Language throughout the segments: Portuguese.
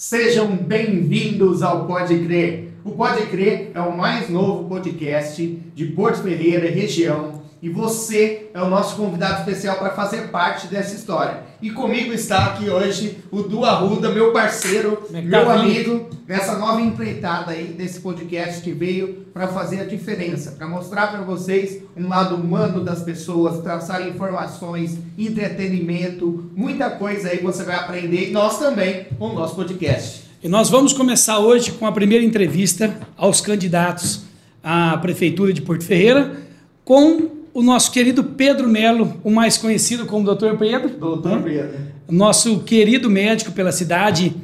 Sejam bem-vindos ao Pode Crer. O Pode Crer é o mais novo podcast de Porto Ferreira e região e você é o nosso convidado especial para fazer parte dessa história. E comigo está aqui hoje o Du Arruda, meu parceiro, meu amigo, nessa nova empreitada aí desse podcast que veio para fazer a diferença, para mostrar para vocês um lado humano das pessoas, traçar informações, entretenimento, muita coisa aí você vai aprender e nós também com o nosso podcast. E nós vamos começar hoje com a primeira entrevista aos candidatos à Prefeitura de Porto Ferreira com o nosso querido Pedro Melo, o mais conhecido como Dr. Pedro. Doutor Pedro. Nosso querido médico pela cidade.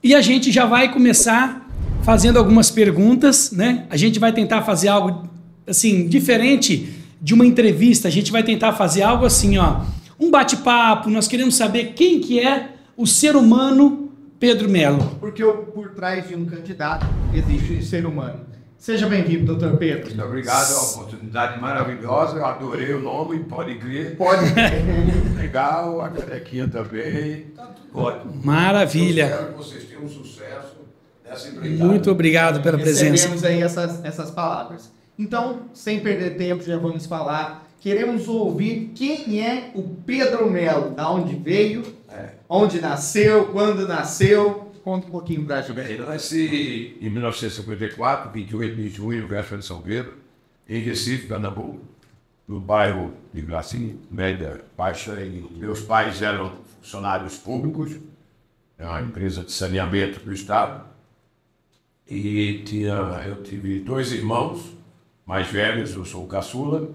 E a gente já vai começar fazendo algumas perguntas, né? A gente vai tentar fazer algo assim, diferente de uma entrevista. A gente vai tentar fazer algo assim, ó, um bate-papo. Nós queremos saber quem que é o ser humano Pedro Melo. Porque por trás de um candidato existe um ser humano. Seja bem-vindo, doutor Pedro. Muito obrigado, é uma oportunidade maravilhosa. Eu adorei o nome, pode crer. Pode crer. Legal, a carequinha também. Tá tudo ótimo. Maravilha. Eu espero que vocês tenham sucesso nessa empreitada. Muito obrigado pela presença. Recebemos aí essas palavras. Então, sem perder tempo, já vamos falar. Queremos ouvir quem é o Pedro Melo, da onde veio, onde nasceu, quando nasceu. Conta um pouquinho pra gente. Eu nasci em 1954, 28 de junho, véspera de São Pedro, em Recife, Pernambuco, no bairro de Gracinha, média baixa. E meus pais eram funcionários públicos, é uma empresa de saneamento do Estado. E eu tive dois irmãos mais velhos, eu sou o caçula.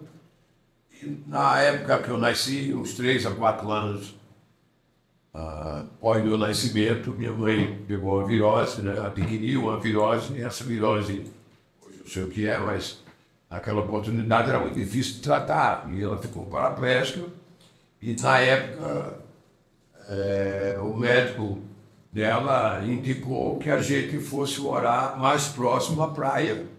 E na época que eu nasci, uns 3 a 4 anos, após meu nascimento, minha mãe pegou uma virose, né? Adquiriu uma virose, e essa virose, hoje eu sei o que é, mas naquela oportunidade era muito difícil de tratar, e ela ficou paraplégica, e na época o médico dela indicou que a gente fosse morar mais próximo à praia.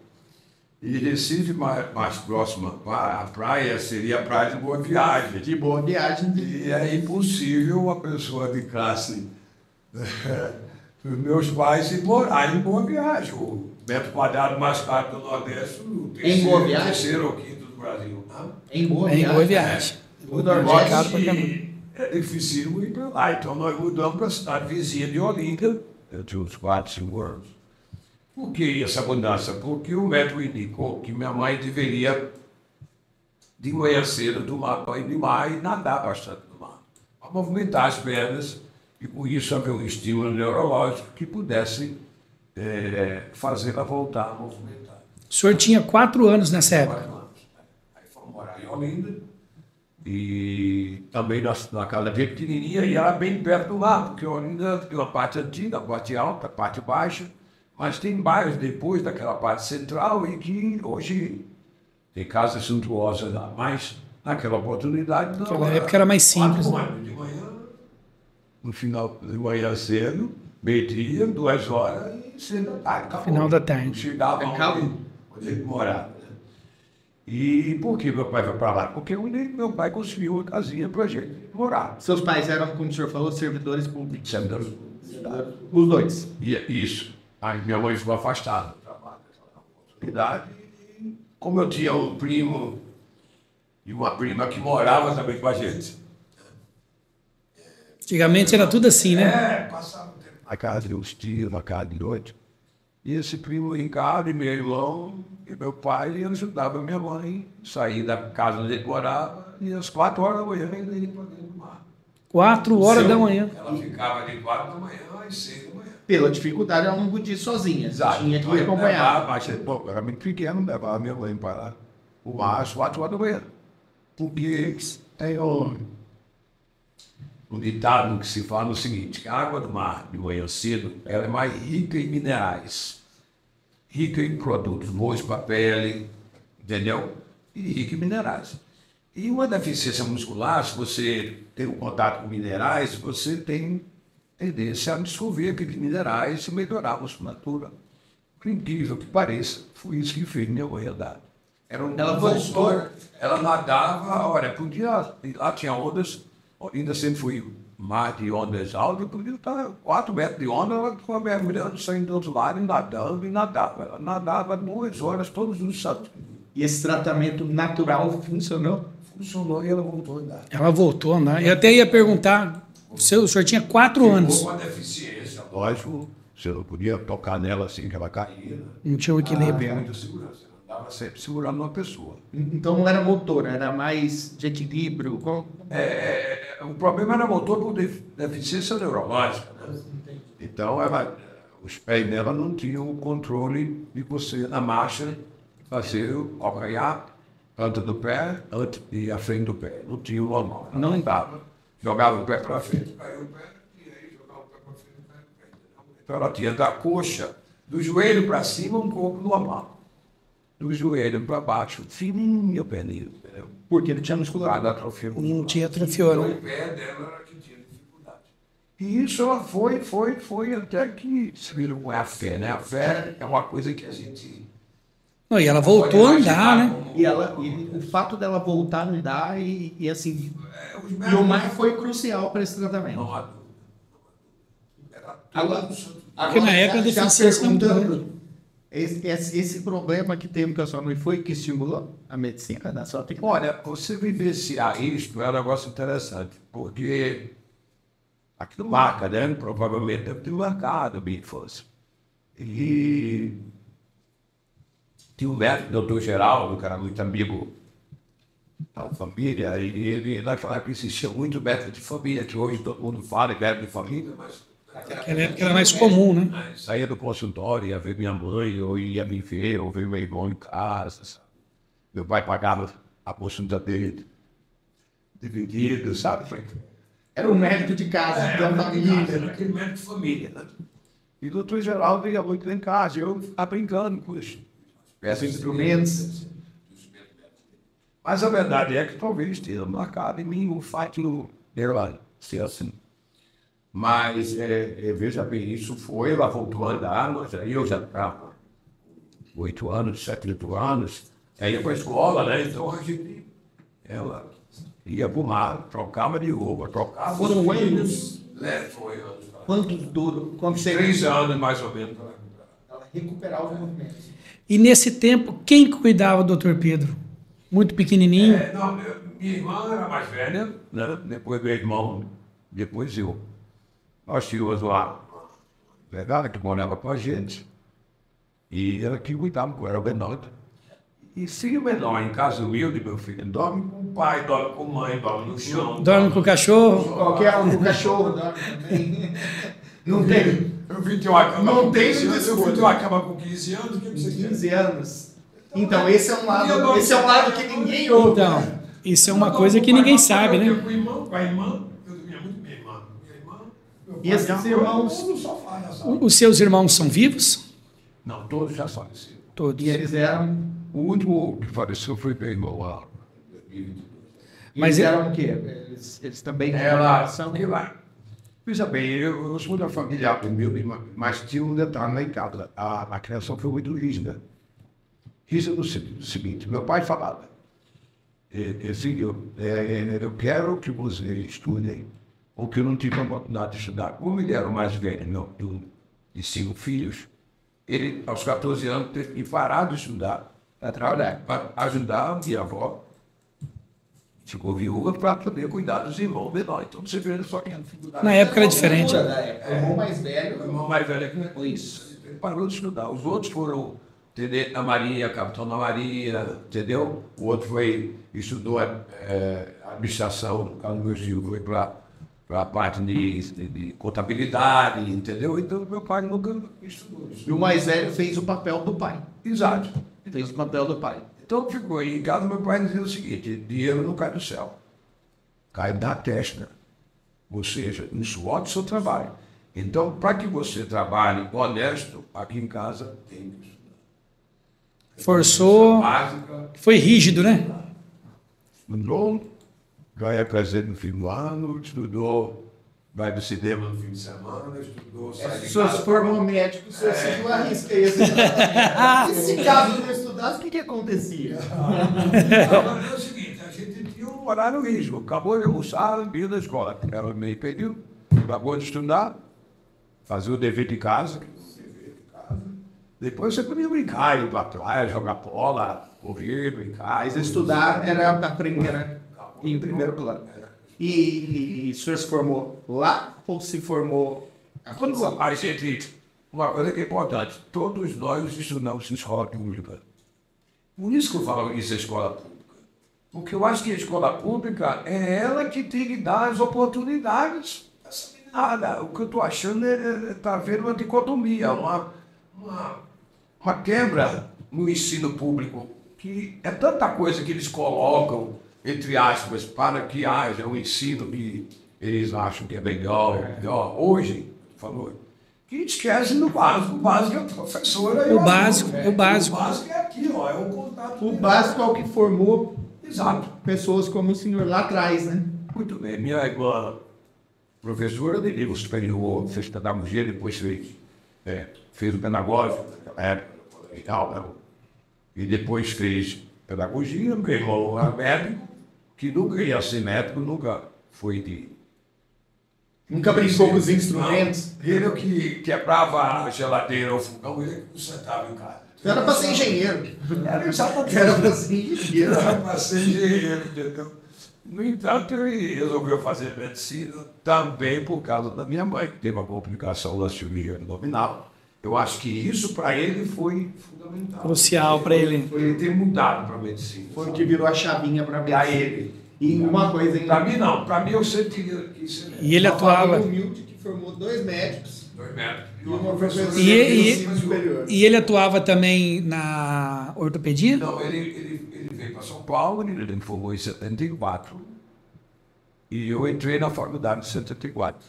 E Recife, mais próximo à praia, seria a praia de Boa Viagem. De Boa Viagem. E é impossível uma pessoa de classe dos meus pais ir morar em Boa Viagem. O metro quadrado mais caro do Nordeste, o terceiro ou quinto do Brasil. Em Boa Em Boa Viagem. O Nordeste É difícil ir para lá. Então nós mudamos para a cidade vizinha de Olinda, entre uns 4, 5 anos. Por que essa mudança? Porque o médico indicou que minha mãe deveria, de manhã cedo, tomar banho de mar e nadar bastante no mar, para movimentar as pernas e, com isso, haver um estímulo neurológico que pudesse fazê-la voltar a movimentar. O senhor tinha 4 anos nessa época. 4 anos. Aí fomos morar em Olinda e também na casa bem pequenininha e era bem perto do mar, porque Olinda tem uma parte antiga, a parte alta, a parte baixa. Mas tem bairros depois daquela parte central e que hoje tem casas suntuosas lá. Mas naquela oportunidade não. Naquela época era mais simples. 4 anos de manhã, no final de manhã cedo, meio-dia, 2 horas e cedo da tarde. Acabou. Final da tarde. Chegava onde ele morava. E por que meu pai foi para lá? Porque meu pai conseguiu uma casinha para a gente morar. Seus pais eram, como o senhor falou, servidores públicos. Servidores públicos. Os dois. Isso. Aí minha mãe ficou afastada do trabalho, daquela oportunidade. E como eu tinha um primo e uma prima que morava também com a gente. Antigamente era tudo assim, né? Passava o tempo na casa de uns tios, na casa de noite. E esse primo em casa, e meu irmão e meu pai, ele ajudava minha mãe a sair da casa onde ele morava e às 4 horas da manhã ele ia para dentro do mar. 4 horas da manhã. Ela ficava de 4 da manhã às 6 da manhã. Pela dificuldade, ela não podia ir sozinha. Exato. Tinha que acompanhar. Mas, era muito pequeno, levava minha mãe para lá. O mar às 4 horas da manhã. Porque tem um ditado que se fala o seguinte, que a água do mar, de manhã cedo, ela é mais rica em minerais, rica em produtos bons para a pele, entendeu? E rica em minerais. E uma deficiência muscular, se você tem um contato com minerais, você tem tendência a absorver aqueles minerais e melhorar a musculatura. Por incrível que pareça, foi isso que fez minha mãe andar. Ela voltou, ela nadava, olha, podia, lá tinha ondas, ainda sempre fui mar de ondas altas, podia estar 4 metros de onda, ela ficava mergulhando, saindo do outro lado, e nadava. Ela nadava 2 horas todos os santos. E esse tratamento natural funcionou? Funcionou e ela voltou a andar. Ela voltou a andar. Eu até ia perguntar, o senhor tinha 4 anos. Com uma deficiência, lógico, você não podia tocar nela assim que ela caía. Não tinha o equilíbrio. Havia muita segurança. Ela andava sempre segurando uma pessoa. Então não era motor, era mais de equilíbrio? O problema era motor por deficiência neurológica. Né? Então, os pés dela não tinham o controle de você, na marcha, fazer o calcanhar antes do pé e a frente do pé. Não tinha o normal. Não andava. Jogava o pé para frente, caiu o pé, e aí jogava o pé para frente, o pé para frente. Então, ela tinha da coxa, do joelho para cima, um corpo normal. Do joelho para baixo, fininho o pé dele. Porque ele tinha musculatura. Não tinha atrofiou, Então, né? o pé dela era que tinha dificuldade. E isso ela foi até que se virou a fé, né? A fé é uma coisa que a gente... Não, e ela voltou a andar, né? E o fato dela voltar a andar e assim... E o mar foi crucial para esse tratamento. Não há dúvida. Agora, Porque na época a deficiência não perguntando, esse problema que teve com a sua mãe foi que estimulou a medicina da sua técnica? Olha, você vivenciar isso é um negócio interessante, porque aquilo marca, né? Provavelmente deve ter marcado a minha infância. E tinha um médico, doutor Geraldo, que era muito amigo da família, e ele falava que existia muito médico de família, que hoje todo mundo fala em médico de família, mas... Naquela época era mais comum, né? Saía do consultório, ia ver minha mãe, ou ia me ver, ou ver meu irmão em casa. Sabe? Meu pai pagava a consulta dele dividido, sabe? Era um médico de casa, da família. Era aquele médico de família. Né? E o doutor Geraldo ia muito em casa, eu ficava brincando com os instrumentos. Mas a verdade é que talvez tenha marcado em mim o fato do Erlândia ser assim. Mas, veja bem, isso foi, ela voltou a andar, mas aí eu já estava 8 anos, 7, 8 anos, aí ia para a escola, né? Então a gente, ela ia para o mar, trocava de roupa, trocava. Foram anos? Foi anos. Quantos durou? 3 anos, mais ou menos. Ela recuperar os movimentos. E nesse tempo, quem cuidava do Dr. Pedro? Muito pequenininho? Minha irmã era mais velha, né? Depois meu irmão, depois eu. Nós tínhamos lá, verdade, que morava com a gente. E ela que cuidava, eu era o menor. E se o menor em casa humilde, meu filho, dorme com o pai, dorme com a mãe, dorme no chão. Dorme com o cachorro? Qualquer um com o cachorro dorme também. Não tem. Eu vi ter uma cama Não com tem 15 anos. desculpa. Eu vi ter uma cama com 15 anos, o que você quer? 15 anos. Então, esse é um lado que ninguém ouve. Então, isso é uma coisa que ninguém sabe, né? Com o irmão, com a irmã, eu dormia muito com minha irmã. E esses irmãos... Os seus irmãos são vivos? Não, todos já faleceram. Todos. E eles eram... O último que faleceu foi meu irmão lá. Mas eram o quê? Eles também tinham relação? Veja bem, eu sou da família humilde, mas tinha um detalhe lá em casa. A criação foi muito rígida. Rígida no seguinte, meu pai falava, filho, eu quero que vocês estudem, ou que eu não tive a oportunidade de estudar. Como ele era o mais velho de 5 filhos, ele, aos 14 anos, teve que parar de estudar para trabalhar, para ajudar a minha avó. Ficou viúva para poder cuidar dos irmãos menores. Então você vê só que a dificuldade. Na época era diferente. O irmão mais velho. O irmão mais velho é que foi isso. Ele parou de estudar. Os outros foram, entendeu? A Maria, Capitão da Maria, entendeu? O outro estudou administração, no caso do meu tio, foi para a parte de contabilidade, entendeu? Então meu pai nunca estudou isso. E o mais velho fez o papel do pai. Exato. Fez o papel do pai. Então ficou aí em casa, meu pai dizia o seguinte: dinheiro não cai do céu, cai da testa. Ou seja, no suor do seu trabalho. Então, para que você trabalhe honesto, aqui em casa tem que estudar. Forçou. Básica. Foi rígido, né? Estudou, vai presente no fim do ano, estudou, vai do cinema no fim de semana, estudou, sai de Se você casa. formou médico, você seguiu a risca esse. Se caso não estudasse, o que acontecia? Agora é o seguinte, a gente tinha um horário rígido. Acabou de almoçar, ia da escola. Era meio período, acabou de estudar, fazia o dever de casa. Depois você podia brincar, ir pra praia, jogar bola, correr, brincar. Mas estudar era a primeira, em primeiro plano. E o senhor se formou lá ou se formou... Quando a gente, uma coisa que é importante, todos nós estudamos em escola pública. Por isso que eu falo isso é escola pública. Porque eu acho que a escola pública é ela que tem que dar as oportunidades. Nada. O que eu estou achando está havendo uma dicotomia, uma quebra no ensino público, que é tanta coisa que eles colocam, entre aspas, para que haja um ensino que eles acham que é melhor hoje, falou, que esquecem do básico. O básico é a professora. O básico. O básico é aqui, é o contato. O básico é o que formou Exato. pessoas como o senhor lá atrás, né? Muito bem. Minha irmã, professora de nível superior, fez pedagogia, depois fez o pedagógico, e depois fez pedagogia, pegou a médico, que nunca ia ser médico, nunca foi de... Nunca brincou com os instrumentos. Não. Ele é o que quebrava a geladeira, o fogão, ele que sentava em casa. Era para ser engenheiro. Era exatamente. Era para ser engenheiro. Era para ser engenheiro, entendeu? No entanto, ele resolveu fazer medicina também por causa da minha mãe, que teve uma complicação da cirurgia abdominal. Eu acho que isso para ele foi fundamental. Crucial para ele. Foi ele ter mudado para a medicina. Foi o que virou a chavinha para Para ele. E uma coisa ainda. Para mim não, para mim eu sempre quis ser médico. E ele atuava. Humilde que formou 2 médicos. 2 médicos. E uma professora E- de ensino superior. E ele atuava também na ortopedia? Não, ele veio para São Paulo, ele formou em 74. E eu entrei na faculdade em 74.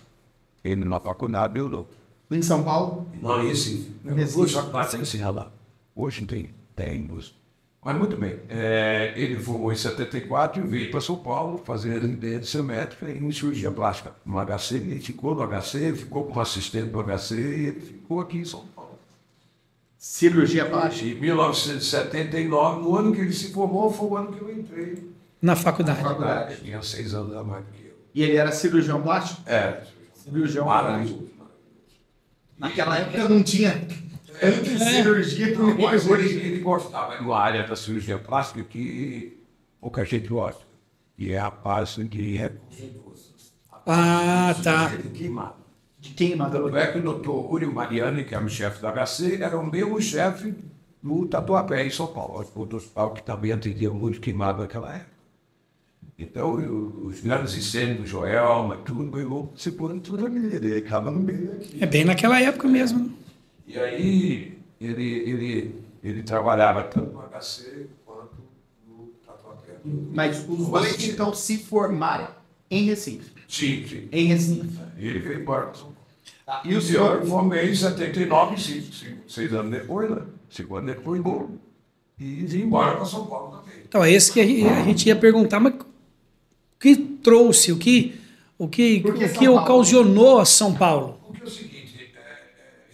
Ele na faculdade, eu não. Em São Paulo? Não, em Recife. Recife. Hoje a classe é encerrada. Hoje tem música. Mas muito bem. Ele formou em 74 e veio para São Paulo fazer residência médica em cirurgia plástica no HC. Ele ficou no HC, ficou como assistente do HC e ele ficou aqui em São Paulo. Cirurgia plástica. Em 1979, no ano que ele se formou, foi o ano que eu entrei Na na faculdade. faculdade. Tinha 6 anos a mais do que eu. E ele era cirurgião plástico? Cirurgião plástico. Maravilhoso. Naquela época não tinha tanta cirurgia que Mas ele gostava de uma área da cirurgia plástica que pouca gente gosta, que é a parte de recursos. Ah, tá. Queimado. de queimador. Tanto é que o doutor Uri Mariani, que era o chefe da HC, era o meu chefe no Tatuapé, em São Paulo. O hospital que também atendia muito queimado naquela época. Então, os grandes incêndios do Joelma, tudo pegou, se pôr tudo ali, ele acaba no meio aqui. É bem naquela época mesmo. E aí, ele trabalhava tanto no HC quanto no Tatuapé. Mas os dois então se formaram em Recife. Sim, sim. Em Recife. Ele veio embora para São Paulo. E o Eu senhor formei em 79, 6 anos depois, né? 5 anos depois, e vim embora para São Paulo também. Então, é esse que a gente ia perguntar, mas o que trouxe, o que São Paulo? ocasionou São Paulo? Porque é o seguinte,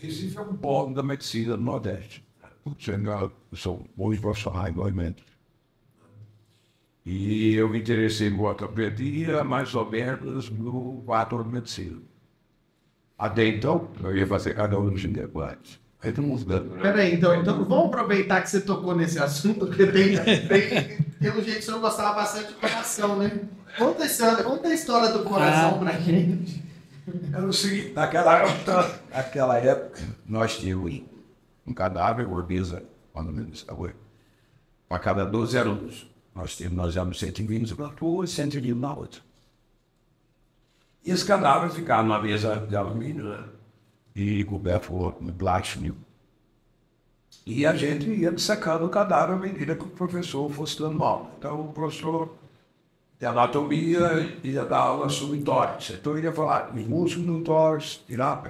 Recife é um polo da medicina do Nordeste. São bons profissionais, igualmente. E eu me interessei em ortopedia mais ou menos no 4 de medicina. Até então, eu ia fazer cada um dos debates. Aí estamos mudando. Peraí, então vamos aproveitar que você tocou nesse assunto, porque pelo jeito o senhor gostava bastante de coração, né? Conta a história do coração pra gente. Era o seguinte, naquela época, nós tínhamos um cadáver, Urbisa, quando menos, a cada 12 alunos. Nós éramos 120 para tua e 120 na outra. E esse cadáver ficava numa mesa de alumínio, né? E coberto por plástico. E a gente ia dissecando o cadáver à medida que o professor fosse dando aula. Então o professor de anatomia ia dar aula sobre tórax. Então ele ia falar dos músculos no tórax,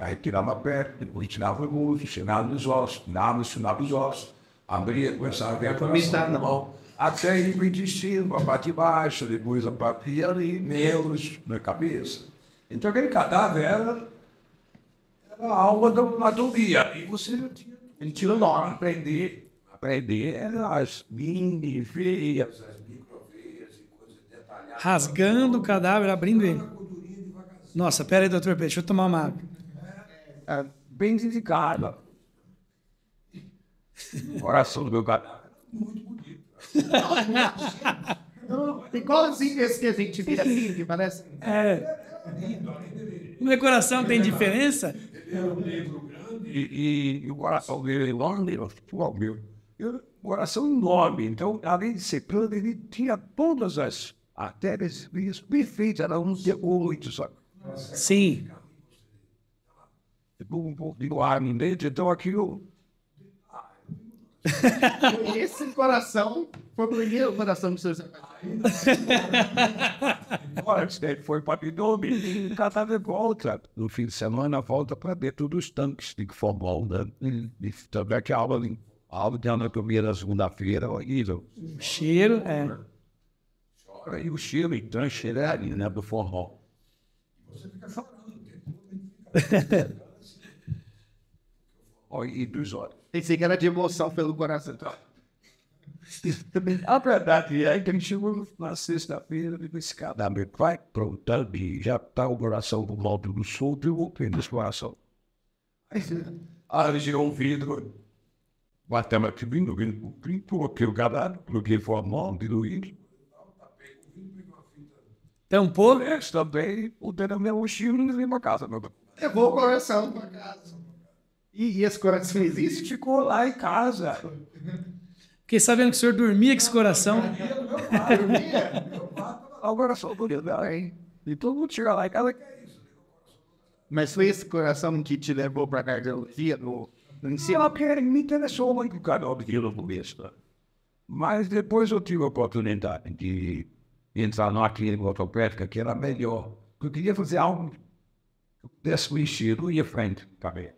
retirava a perna, depois tirava o músculo, tirava os ossos, tirava os ossos, abria, começava a ver a coração na mão. Até ir para o intestino, a parte de baixo, depois a parte ali, membros na cabeça. Então aquele cadáver era a alma da anatomia. E você tinha aprender as mini-veias, as microveias e coisas detalhadas. Rasgando o cadáver, abrindo ele. Nossa, pera aí, doutor Pedro, deixa eu tomar uma água. Bem dedicado. O coração do meu cadáver. Igualzinho esse que a gente vira assim, que parece. O meu coração tem diferença? E o coração dele é enorme, igual o meu. O coração enorme. Então, além de ser grande, ele tinha todas as artérias perfeitas. Era um muito só. Sim. Um pouco de ar no dente, então aquilo. Esse coração foi o primeiro coração do seu Agora, ele foi para o abdômen e o cadáver volta. No fim de semana, volta para dentro dos tanques de formol. Né? E também que a aula de anatomia na segunda-feira é horrível. O cheiro, E o cheiro, então, cheirado, né, do formol. E dos olhos. Pensei que era de emoção pelo coração. A verdade é que ele chegou na sexta-feira e disse: cadáver vai pronto, e já está o coração do modo do sul e o pênis do coração. Aí girou um vidro, bateu aqui vindo, coloquei o cadáver, coloquei formal, diluído. tampou. Esse também, o dedo meu mochila e levei para casa. Levou o coração para casa. E esse coração existe? Ficou lá em casa. Fiquei sabendo que o senhor dormia com esse coração. O coração do dedo, hein? E todo mundo chega lá em casa. Mas foi esse coração que te levou para a cardiologia no ensino? Ela me interessou muito o canal daquilo no começo. Né? Mas depois eu tive a oportunidade de entrar numa clínica ortopédica que era melhor. Eu queria fazer algo que pudesse mexer, não ia frente também.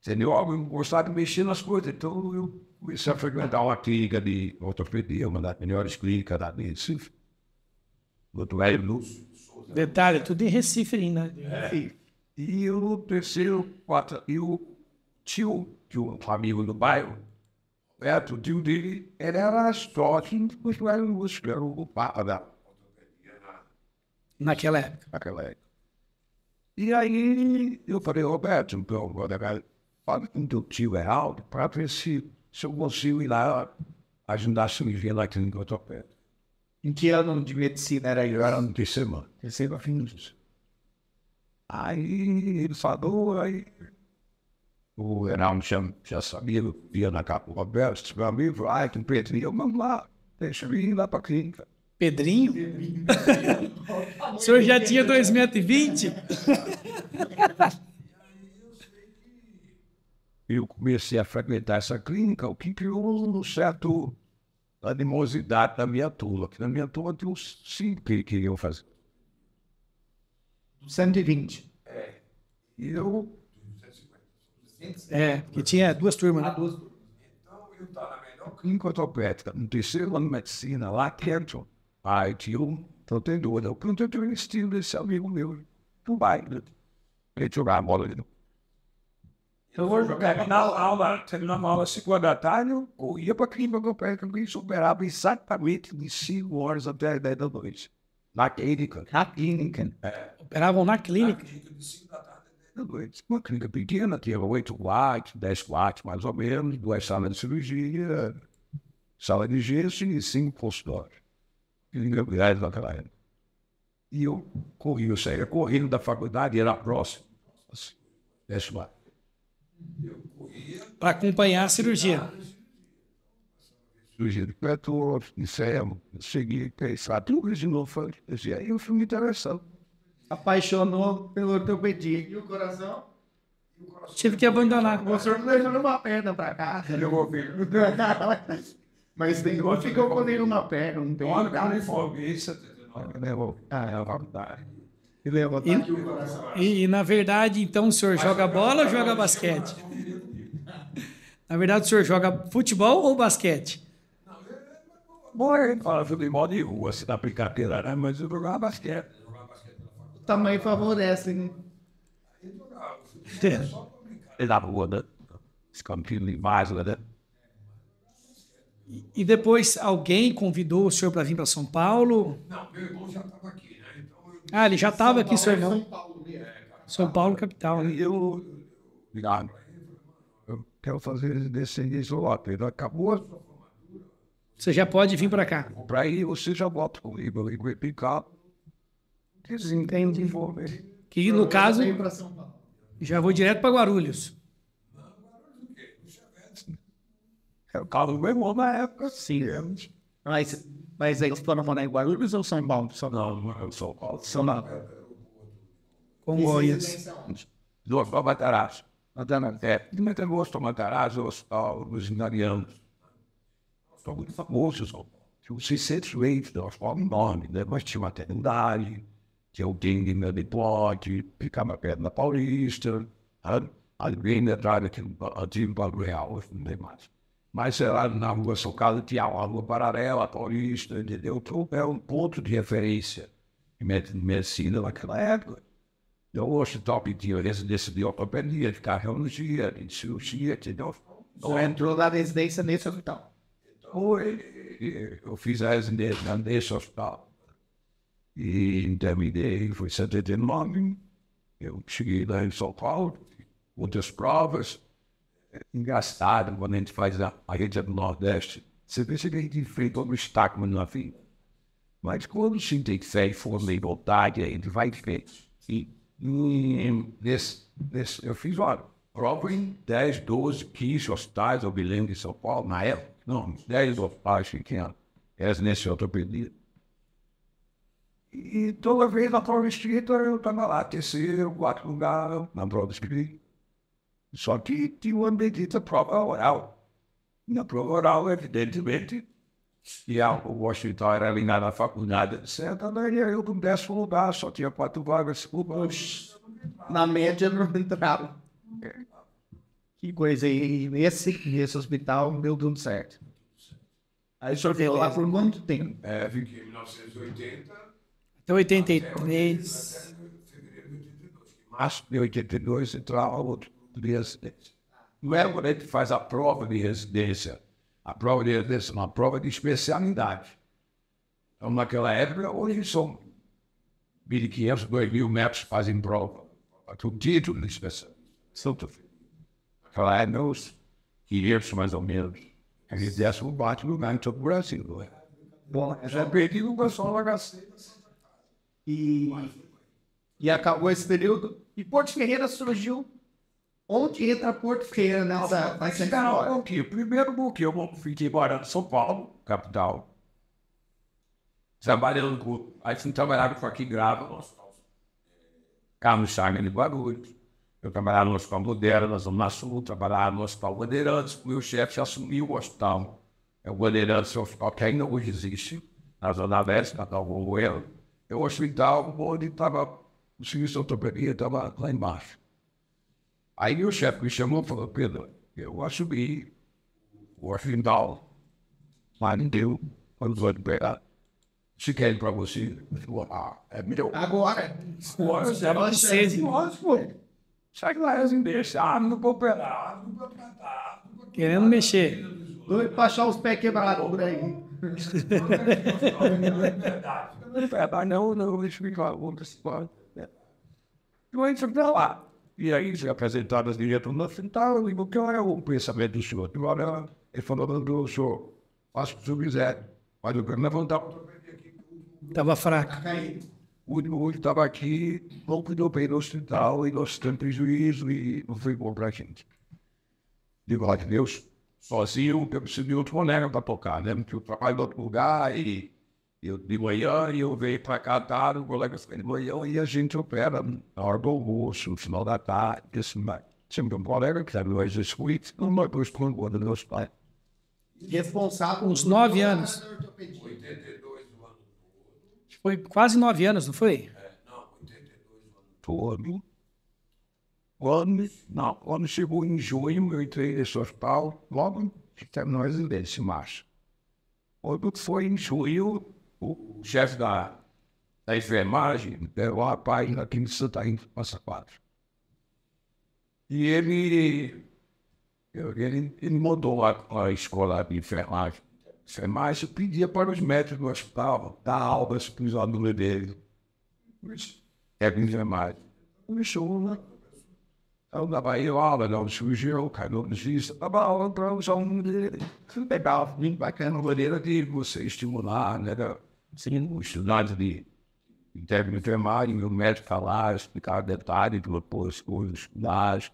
Entendeu? Eu gostava de mexer nas coisas, então eu comecei a frequentar uma clínica de ortopedia, uma das melhores clínicas da Recife. Doutor Hélio Lúcio. Detalhe, tudo em Recife ainda. E o terceiro, quarto, e o tio, que um amigo do bairro, o tio dele, ele era histórico, mas o Hélio Lúcio, era o papa da ortopedia Naquela época. naquela época. E aí eu falei: Roberto, então, fala com teu tio Heraldo para ver se eu consigo ir lá ajudar a cirurgia na clínica ortopédica. Em que ano de medicina era isso? Eu era no terceiro ano. Terceiro fim disso. Aí ele falou, aí o Heraldo já sabia, eu ia na capa do Roberto, disse: meu amigo, tem Pedrinho, vamos lá, deixa eu ir lá para a clínica. Pedrinho? O senhor já tinha 2,20 m? Eu comecei a frequentar essa clínica, o que criou um certo animosidade na minha turma, que na minha turma tinha uns 5 que queriam fazer. 120. E eu... Que tinha 2 turmas, né? Então eu estava na melhor clínica ortopédica, no terceiro ano de medicina, lá dentro. Aí tinha então tem dúvida, eu perguntei o estilo desse amigo meu, tu vai, né? Ele jogar a bola ali. Eu vou jogar na aula, terminando a aula 5 da tarde, eu ia para a clínica ortopédica, eu superava exatamente de 5 horas até 10 da noite. Na clínica. Na clínica. Operavam na clínica. De 5 da tarde até 10 da noite. Uma clínica pequena, tinha 8 quartos, 10 quartos mais ou menos, 2 salas de cirurgia, sala de gesso e 5 consultórios. Clínica grande naquela época. E eu saía correndo da faculdade, era próximo. Assim, desce lá. Para acompanhar a cirurgia. Cirurgia de peito, enfermo, segui, pensar tudo de novo. E aí eu fui me interessando. Apaixonou pelo ortopedia. E o coração? Tive que abandonar. O senhor não levou uma perna para casa. Eu ouvi. Mas tem outro ficou com nenhuma perna. Não tem Olha, cara, informei, 79, levou. É a faculdade. E levou aqui o coração. E na verdade, então, o senhor joga bola ou joga basquete? Na verdade, o senhor joga futebol ou basquete? Bom, fala futebol de rua, se dá brincadeira, né? Mas eu jogava basquete. O tamanho favorece, né? Ele na rua, né? Esse campinho de mais, né? E depois alguém convidou o senhor para vir para São Paulo? Não, meu irmão já estava aqui, né? Então, Ele já estava aqui, seu irmão. São Paulo mesmo. São Paulo, capital. Né? Eu quero fazer descendência lá. Ele acabou a sua formatura. Você já pode vir para cá. Para aí você já volta comigo. Eu vou picar. Entendi. Que no caso, Veio para São Paulo. já vou direto para Guarulhos. Eu estava no meu irmão na época. Sim. Mas aí você foram morar em Guarulhos ou São Paulo? Não, eu sou Paulo. São Paulo. Congonhas. Duas para Matarazzo. Primeiro eu gosto de Matarazzo, os italianos. São muito famosos. Tinha 600 leitos, uma escola enorme, né? Mas tinha maternidade, tinha o dengue na Depote, ficava perto da Paulista, ali na entrada aqui no antigo Bagulho Real, não tem mais. Mas lá na rua São Carlos tinha uma rua paralela, Paulista, entendeu? Então é um ponto de referência em medicina naquela época. Então o hospital tinha residência de ortopedia, de cardiologia, de cirurgia, entendeu? Ou entrou na residência nesse hospital? Então eu fiz a residência nesse hospital. E terminei, foi em 79. Eu cheguei lá em São Paulo, outras provas. Engraçado, quando a gente faz a rede do Nordeste, você vê que a gente enfrenta um obstáculo na vida. Mas quando se tem fé e força e vontade, a gente vai em frente. E eu fiz uma prova em 10, 12, 15 hospitais, eu me lembro, em São Paulo, na época. Não, 10 hospitais pequenos, nesse ortopedia. E toda vez na prova escrita, eu estava lá, terceiro, quarto lugar, na prova escrita. Só que tinha uma bendita prova oral. Na prova oral, evidentemente, e o hospital era ali na faculdade, etc. Daí eu no 10º lugar, só tinha 4 vagas. Na média não entrava. Que coisa aí. Nesse hospital deu tudo certo. Aí o senhor veio lá por muito tempo. Fiquei em 1980. Até 83. Março de 82, entrava outro de residência. Não é quando a gente faz a prova de residência. A prova de residência é uma prova de especialidade. Então, naquela época, hoje são 1.500, 2.000 metros fazem prova. O título de especialista. Naquela época, uns 500 mais ou menos. A gente desce um bate no lugar em todo o Brasil. Não é? Bom, Já perdi o pessoal lá e acabou esse período. E Porto Ferreira surgiu. Onde entra Porto Ferreira nessa história? Primeiro porque eu fiquei morando em São Paulo, capital. Trabalhando com... Aí fui trabalhar com aqui grava. Carlos Chagas de Guarulhos. Eu trabalhava no Hospital Moderno, na Zona Sul, trabalhava no Hospital Bandeirantes. O meu chefe assumiu o hospital. O Bandeirantes é um hospital que ainda hoje existe, na Zona Leste, na Galvão. É um hospital onde estava o serviço de ortopedia, estava lá embaixo. Aí o chefe me chamou e falou: Pedro, eu assumi o hospital, mas não deu, quando vou pegar. Se quer ir para você, eu falei: é meu. Agora. Sai lá, residência, não vou operar, não vou tratar. Querendo mexer. Doido para achar os pés quebrados por aí. Não, deixa eu ficar outra história. Eu entro pra lá. E aí, se apresentaram as diretas no hospital, eu digo: o que é o pensamento do senhor? Ele falou: do senhor, faça o que o senhor quiser. Mas eu quero levantar o ortopedia aqui. Estava fraco. O único que estava aqui, não cuidou bem no hospital, e nós temos prejuízo, e não foi bom pra gente. Digo: ó, Deus, sozinho, eu preciso de outro colega para tocar, né? Porque eu trabalho em outro lugar, e eu de manhã, e eu venho para cá, tá, o colega foi de manhã, e a gente opera na hora do almoço, no final da tarde, isso mais. Sempre um colega que está no exercício, uma coisa com o outro do hospital. Responsável. Uns 9 anos. 82 o ano Foi quase 9 anos, não foi? Não, 82 o ano todo. Quando chegou em junho, eu entrei nesse hospital, logo que terminou a residência, em março. Quando foi em junho, o chefe da enfermagem deu uma página aqui em Santa Rita, Passa Quatro. E ele mandou a escola de enfermagem enfermagem, eu pedia para os médicos do hospital dar aulas para os alunos dele. É de enfermagem. Começou, né? Eu dava aí aula, dava cirurgião, cardiologista, dava aula para os alunos dele. Foi legal, muito bacana, a maneira de você estimular, né? Sim, o estudante de técnico enfermagem, o médico falar, explicar detalhes, depois coisas,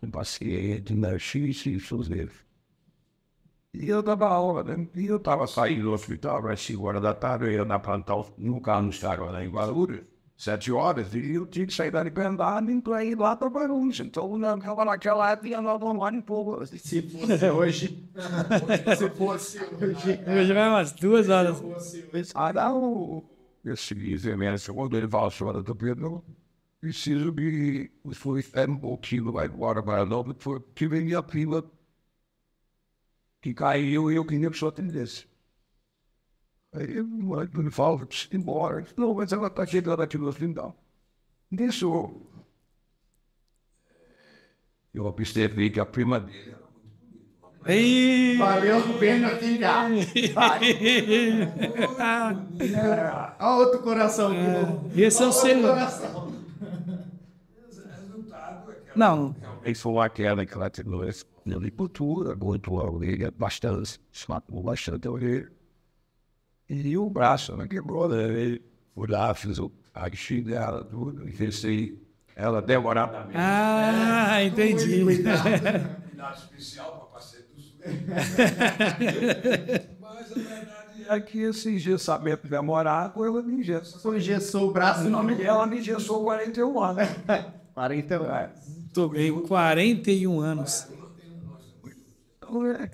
com o paciente, né? X deles. E eu dava aula, né? E eu estava saindo do hospital às 5 horas da tarde, eu ia na plantão, no carro no estado lá em Guarulhos, 7 horas, e eu tinha que sair da liberdade para ir lá para Guarulhos. Então, naquela época, eu andava lá em pouco. Se fosse hoje. Se fosse hoje. Hoje vai umas 2 horas. Se fosse hoje. Não, esse enfermeiro, quando ele fala sobre o Pedro, preciso que foi um pouquinho, vai embora para novo, porque veio a prima que caiu e eu queria que o senhor atendesse. Aí ele fala, preciso ir embora. Não, mas ela está chegando aqui no hospital. Nisso, eu observei que a prima dele era muito bonita. Ei! Valeu a pena ficar. Olha outro coração. Esse é o seu. Não. Isso foi aquela que ela teve na lipotura, muito a orelha, bastante, esmatou bastante a orelha. E o braço, ela quebrou, né? Ele fui lá, fiz o raio-x dela, tudo, e pensei, ela demoradamente. Ah, entendi. Cuidado especial para paciente do sul. Mas a verdade é que esse engessamento demorado, ela me engessa. Foi engessou o braço. Ela me engessou 41 anos. 40 anos. Tô bem, 41 anos.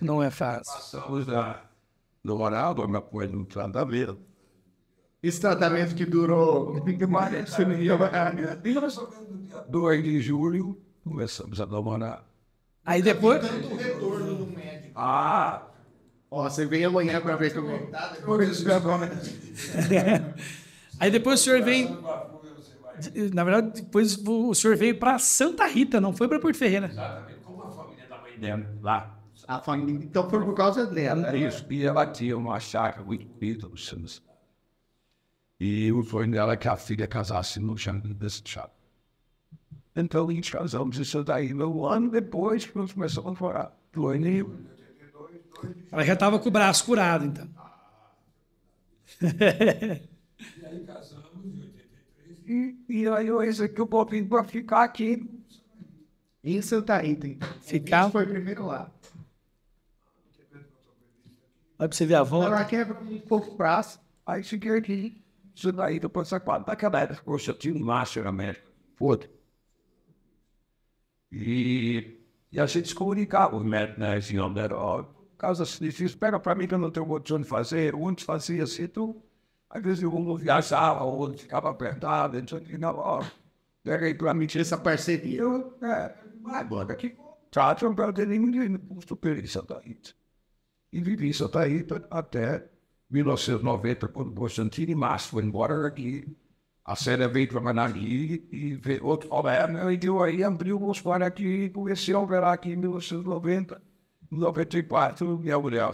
Não é fácil. Passamos no oral, uma coisa no tratamento. Esse tratamento que durou. 2 de julho, começamos a namorar. Aí depois. Tanto retorno do médico. Ah! Ó, você vem amanhã pra ver como é que tá. Por isso que Aí depois o senhor vem. Na verdade, depois o senhor veio para Santa Rita, não foi para Porto Ferreira. exatamente como a família da mãe dela lá. A família, então foi por causa dela. Era isso. E ela tinha uma chácara muito bonita no Santos. E o sonho dela é que a filha casasse no jantar desse chácara. Então, a gente casamos isso daí. Um ano depois, nós começamos a morar. Ela já estava com o braço curado, então. E aí casamos em 83. E aí eu resolvi que eu vou vir para ficar aqui. Em Santa Rita. Ficar. Foi primeiro lá. Olha para você ver a volta. Ela quebra um pouco o braço. Aí fiquei aqui. Isso daí, depois dessa quadra. Naquela época, poxa, eu tinha um Master América. Foda. E a gente se comunicava, os médicos, né? Assim, ó, caso difícil, pega para mim que eu não tenho condição de fazer. O outro fazia assim, então, às vezes um viajava, o outro ficava apertado, então, ó, pega aí para mim. Essa parceria. Eu, agora aqui, trato para ter nenhum custo pelo em Santa Rita. E vivi em Santa Rita até 1990, quando o Constantino e Márcio foram embora aqui. A série veio trabalhar aqui e veio outro governo, e deu aí, abriu o escola aqui e comecei a operar aqui em 1990, 94, minha mulher.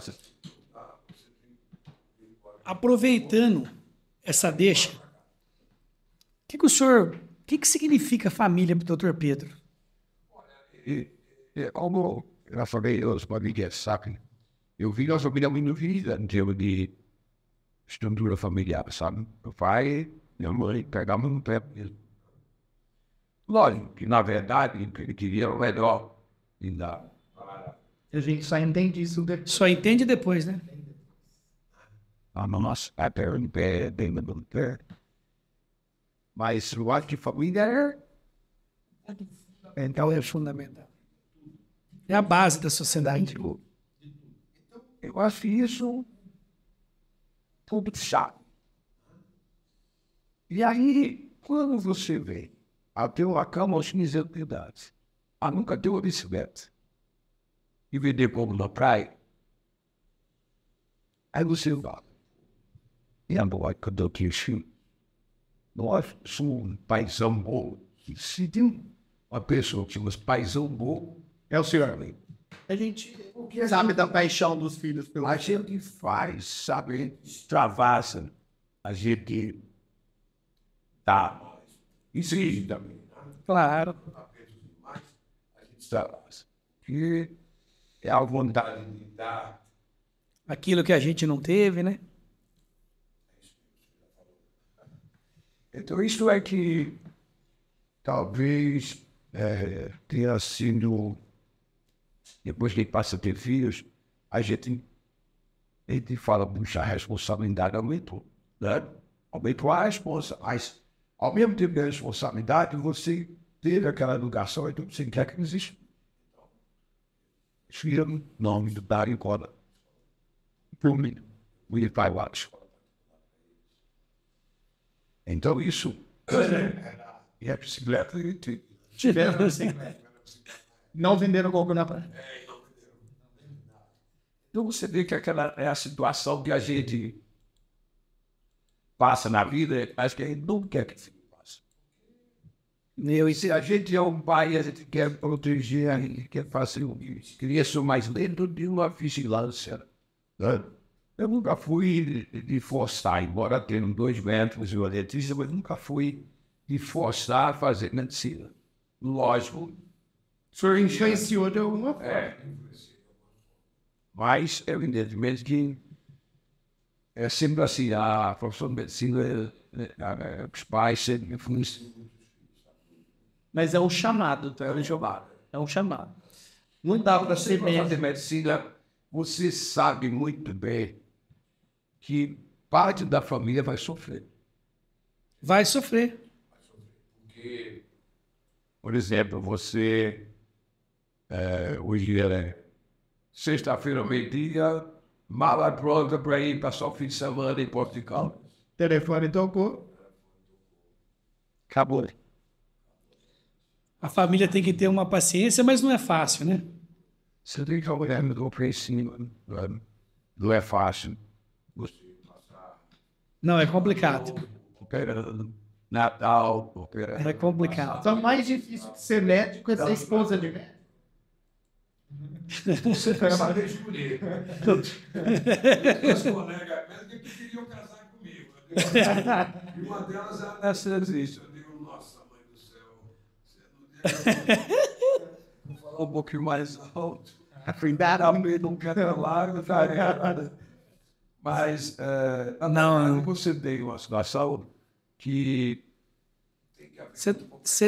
Aproveitando essa deixa, o que significa família para o Dr. Pedro? Como eu falei, os famílias sabem, eu vi nossa família muito vida em termos de estrutura familiar, sabe? Meu pai, minha mãe, pegavam no pé mesmo. Lógico que, na verdade, o que ele queria era o melhor. A gente só entende isso depois. Só entende depois, né? Nossa, até o pé, bem no pé. Mas eu acho que família Então é fundamental. É a base da sociedade. eu acho isso tudo chato. E aí, quando você vê a ter uma cama aos 15 anos de idade, a nunca ter uma bicicleta, e vender como na praia, aí você vai. E agora, quando eu tinha filho, nós somos um paizão bom. E se tem uma pessoa que chama paizão bom, é o senhor ali. A gente sabe da paixão dos filhos pelo A gente faz, sabe, extravasa. A gente dá. Exige também. Claro. A gente extravasa. E é a vontade de dar. Aquilo que a gente não teve, né? Então, isso é que talvez tenha sido, depois que passa a ter filhos, a gente fala, puxa, a responsabilidade aumentou, né? Aumentou a responsabilidade, mas ao mesmo tempo da responsabilidade, você teve aquela educação, então você quer que não exista. Filha não me dá em cola. Por mim, ele vai lá na escola. Então, isso. E a bicicleta. tiveram não venderam coco na praia. Então, você vê que aquela é a situação que a gente passa na vida, acho que a gente não quer que filho passe. E se a gente é um pai, a gente quer proteger, a gente quer fazer isso mais dentro de uma vigilância. Né? Eu nunca fui de forçar, embora tenha 2 metros de violentista, mas nunca fui de forçar a fazer medicina. Lógico. O senhor influenciou de alguma forma. Mas é evidentemente que é sempre assim, a profissão de medicina, os pais sempre influenciam. Mas é um chamado, tá? É um chamado. Não dá para ser Para fazer médico. medicina, você sabe muito bem que parte da família vai sofrer. Vai sofrer. Porque, por exemplo, você, hoje é sexta-feira, meio-dia, mala pronta para ir passar o fim de semana em Portugal. Telefone tocou. Acabou. A família tem que ter uma paciência, mas não é fácil, né? Você tem que olhar no cima, não é fácil. Você Não, é complicado. operando Natal, operando. É complicado. Só mais difícil que ser médico é ser esposa de médico. Você vai saber escolher. As colegas médicas que queriam casar comigo. E uma delas era essa existe. Eu digo, nossa, mãe do céu, você não deve falar um pouquinho mais alto. Também não quero largo, tá? Mas Não. você tem uma situação que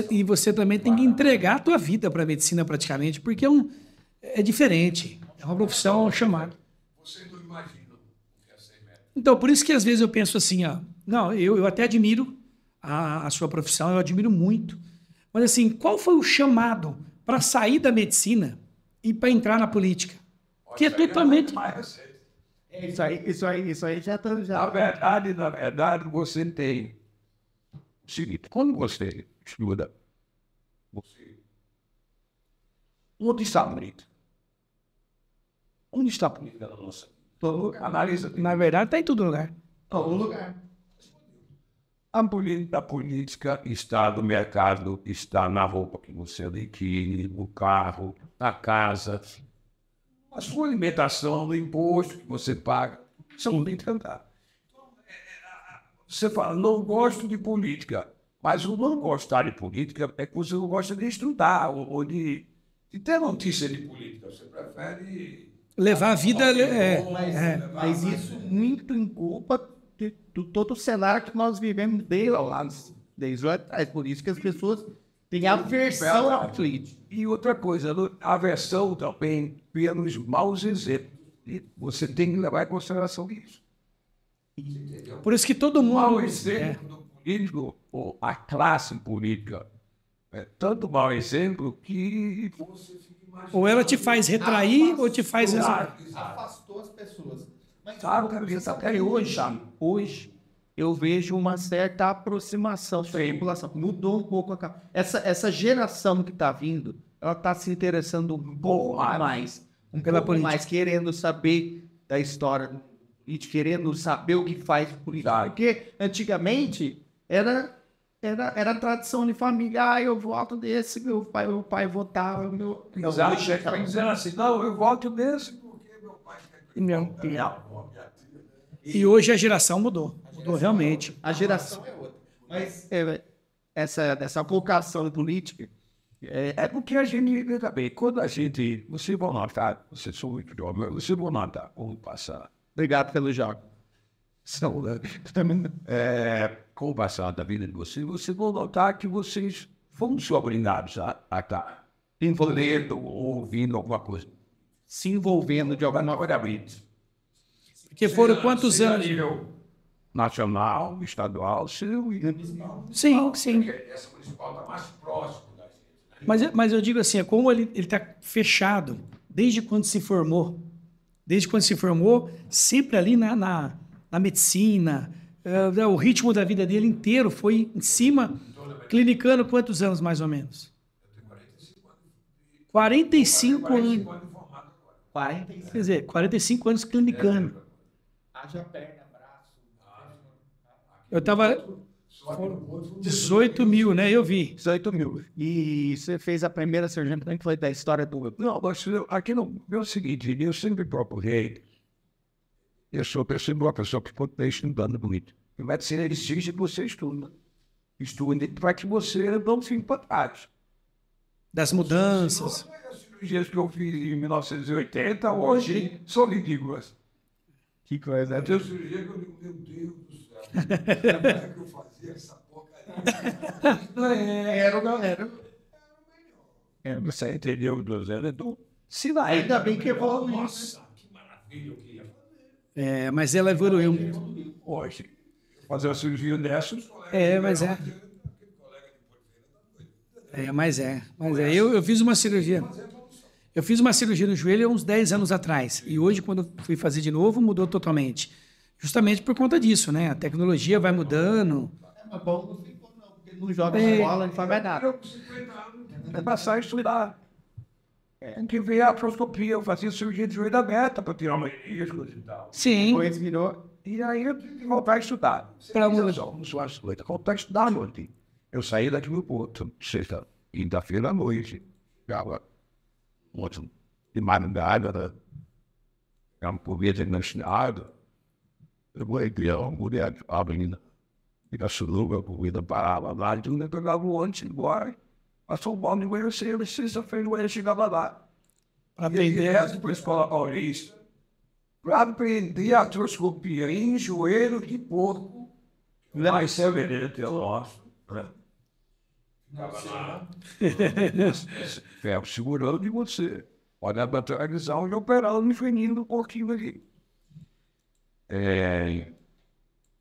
E você também tem que entregar a tua vida para a medicina praticamente, porque é diferente. É uma profissão chamada. você não imagina o que é ser médico. Então, por isso que às vezes eu penso assim, ó, não, eu até admiro a sua profissão, eu admiro muito. Mas assim, qual foi o chamado para sair da medicina e para entrar na política? Que é totalmente... Isso aí já tá. Na verdade, você tem o seguinte, quando você estuda, você... Onde está a política? Onde está a política da nossa? Analisa. Na verdade, está em todo lugar. Todo lugar. A política está no mercado, está na roupa que você adquire, no carro, na casa, a sua alimentação, no imposto que você paga. Isso não tem que andar. Você fala, não gosto de política, mas o não gostar de política é que você não gosta de estudar ou de ter notícia de política. Você prefere... Levar a vida... Mas isso muito em culpa de todo o cenário que nós vivemos desde lá atrás. Por isso que as pessoas têm aversão à política. E outra coisa, a aversão também pelos maus exemplos. E você tem que levar em consideração isso. Por isso que todo O mau mundo... exemplo do político, ou a classe política, é tanto mau exemplo que você fica imaginando. Ou ela te faz retrair, ou te faz... Afastou as pessoas. Mas Até hoje eu vejo uma certa aproximação da população. Mudou um pouco essa geração que está vindo, ela está se interessando um pouco mais. Pela política. Mais querendo saber da história e querendo saber o que faz política. Porque antigamente era era tradição de família. Ah, eu voto desse, meu pai votava, meu... Eles acham que dizendo assim, não, eu voto desse porque meu pai E hoje a geração mudou. Mudou realmente. A geração é outra. Mas essa colocação política... É porque a gente vê também, quando a gente, você vai notar, você sou muito jovem, você vai notar como passar. Obrigado pelo jogo. Com o passar da vida de vocês, você vai notar que vocês foram obrigados a estar envolvendo ou ouvindo alguma coisa. Se envolvendo de alguma Agora, Porque foram quantos anos? nacional, estadual, seu e Sim, sim. essa municipal está mais próximo da gente. Mas eu digo assim, é como ele está fechado desde quando se formou. Desde quando se formou, sempre ali na medicina. O ritmo da vida dele inteiro foi em cima, clinicando quantos anos mais ou menos? Eu tenho 45 45 anos. 45 anos formado agora. 45. Quer dizer, 45 anos clinicando. Haja perna, braço. Eu estava 18 mil, né? Eu vi. 18 mil. E você fez a primeira cirurgia, como que foi da história do... Não, mas aqui não é o seguinte, eu sempre procurei. Eu sou uma pessoa que está estudando muito. Em medicina exige que você estuda. Estude para que você não fique para trás. Das mudanças. As cirurgias que eu fiz em 1980, hoje, são ridículas. Que coisa. Eu tenho cirurgia que eu digo, meu Deus do céu. Como é que eu fazia essa porcaria? Era o galera. Você entendeu, Dozendo? Se vai. Ainda bem que evoluiu. Nossa, que maravilha eu queria fazer. Mas ela evoluiu. Hoje, fazer uma cirurgia dessas. Mas é. Mas é. Eu fiz uma cirurgia. Eu fiz uma cirurgia no joelho há uns 10 anos atrás. E hoje, quando eu fui fazer de novo, mudou totalmente. Justamente por conta disso, né? A tecnologia vai mudando. Mas bom não ficou, não. Porque não joga bola, não faz mais nada. Eu, com 50 anos, é passar a estudar. Tem que ver a artroscopia. Eu fazia cirurgia de joelho aberta para tirar uma riscos e tal. Sim. Depois virou... E aí eu tive que voltar a estudar. Pra voltar a estudar à noite. Eu saí daqui do Porto, sexta, quinta-feira à noite. Ficava muito de madrugada, ficava por via na estrada. Eu vou criar uma mulher abrindo. Fica suruba, por vida parava lá, então eu pegava o ônibus embora. Passou o balde de conhecer, sexta-feira eu chegava lá. Para aprender para a escola paulista. Para aprender a artroscopia em joelho de porco. Mas severamente é nosso. Ficava lá. Ferro segurando de você. Olha para a televisão e operando e ferindo um pouquinho ali.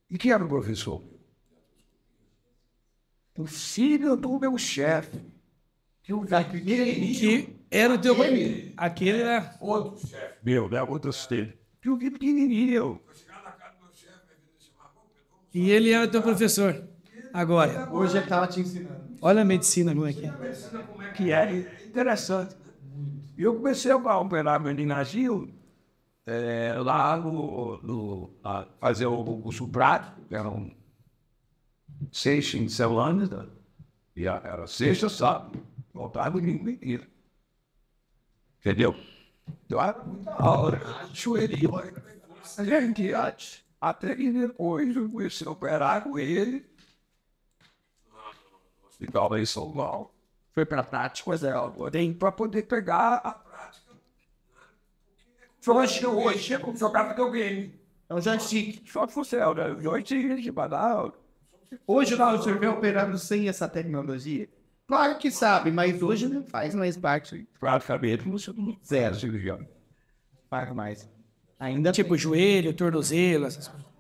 E quem era o professor? O filho do meu chefe. Que era o teu... Aquele era... Outro chefe. Meu, né? Outro assistente. Que o pequenininho. Eu chegava na casa do meu chefe, ele chamava, E ele era o teu professor. Agora. Hoje ele estava te ensinando. Olha a medicina como é que é. como é que é interessante. E eu comecei a operar meu ginásio lá a fazer o curso prático, que eram 6 fins de semana, né? E era sexta, sábado, voltava domingo inteiro. Entendeu? Então era muita aula, joelhinho, a gente até que depois eu comecei a operar com ele. Hospital em São Paulo. Foi para a prática, mas Tem para poder pegar a prática. Hoje, eu jogava videogame. é um joystick. Só que você, hoje tem que pagar. Hoje não, você vê operando sem essa tecnologia? Claro que sabe, mas hoje não faz mais parte. Praticamente, você não Zero. cirurgião. Faz mais. Ainda Tipo joelho, tornozelo, essas coisas.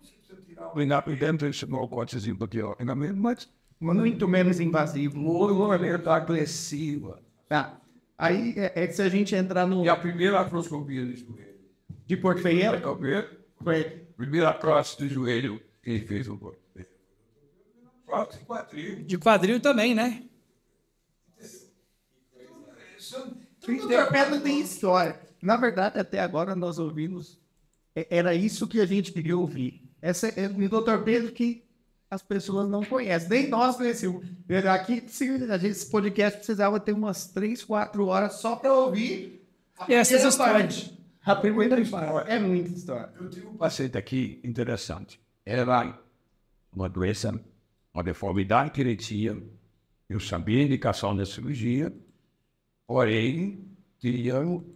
Ligar dentro desse meu cortezinho aqui, ó. Mas muito menos invasivo. muito agressiva. Tá. Aí é que se a gente entrar no... E a primeira artroscopia de joelho. De Porto Ferreira? Foi. Primeira prótese de joelho, quem fez o corpo? Prótese de quadril. De quadril também, né? O torpedo tem história. Na verdade, até agora nós ouvimos... Era isso que a gente queria ouvir. O Dr. Pedro que as pessoas não conhecem. Nem nós conhecemos. Aqui, esse podcast precisava ter umas 3, 4 horas só para ouvir essas histórias. A primeira história. É muita história. Eu tive um paciente aqui interessante. Era uma doença, uma deformidade que ele tinha. Eu sabia a indicação da cirurgia, porém, tinha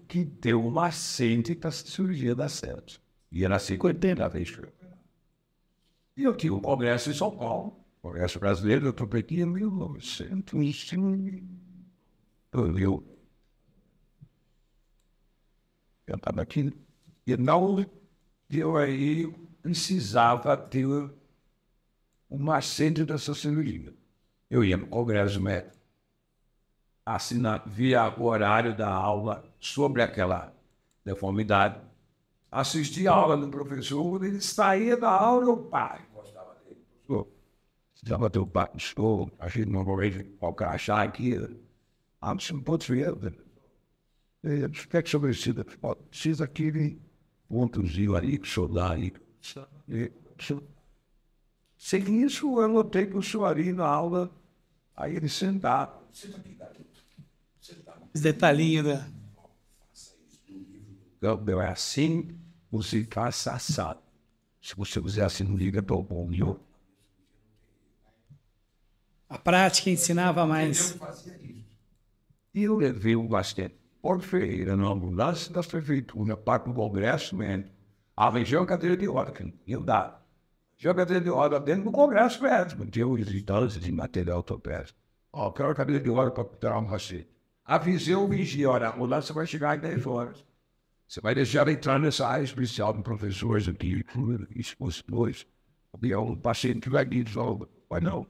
que ter um macete para a cirurgia dar certo. E era 50 vezes. E eu tinha um congresso em São Paulo, Congresso Brasileiro de Ortopedia, em 1905. Eu estava aqui, e não, eu aí precisava ter um macete dessa cirurgia. Eu ia no Congresso Médico, assinar via o horário da aula sobre aquela deformidade, assistia a aula do professor, ele saía da aula, o pai gostava dele. Professor, precisava ter o pai, estou, a gente normalmente pode achar aqui, você não pode ver, espectro sobrecida, precisa aquele pontozinho ali, que o senhor dá ali. Sem isso, eu notei que o senhor ali na aula, aí ele sentava. Os detalhinhos, né? Então, é assim, você faz assado. Se você fizer assim, não liga tão bom. A prática ensinava mais. E eu levei o bastante. Porto Ferreira, na ambulância da prefeitura, para o Congresso Médico, arranjou a cadeira de roda, que não ia dar. Arranjou a cadeira de roda dentro do Congresso Médico, tinha os visitantes de material ortopédico. Ó, quero a cadeira de roda para tirar um macete. Avisei o vigia, olha, a ambulância vai chegar em 10 horas. Você vai deixar entrar nessa área especial de professores aqui, expositores. E um paciente que vai dizer, mas não.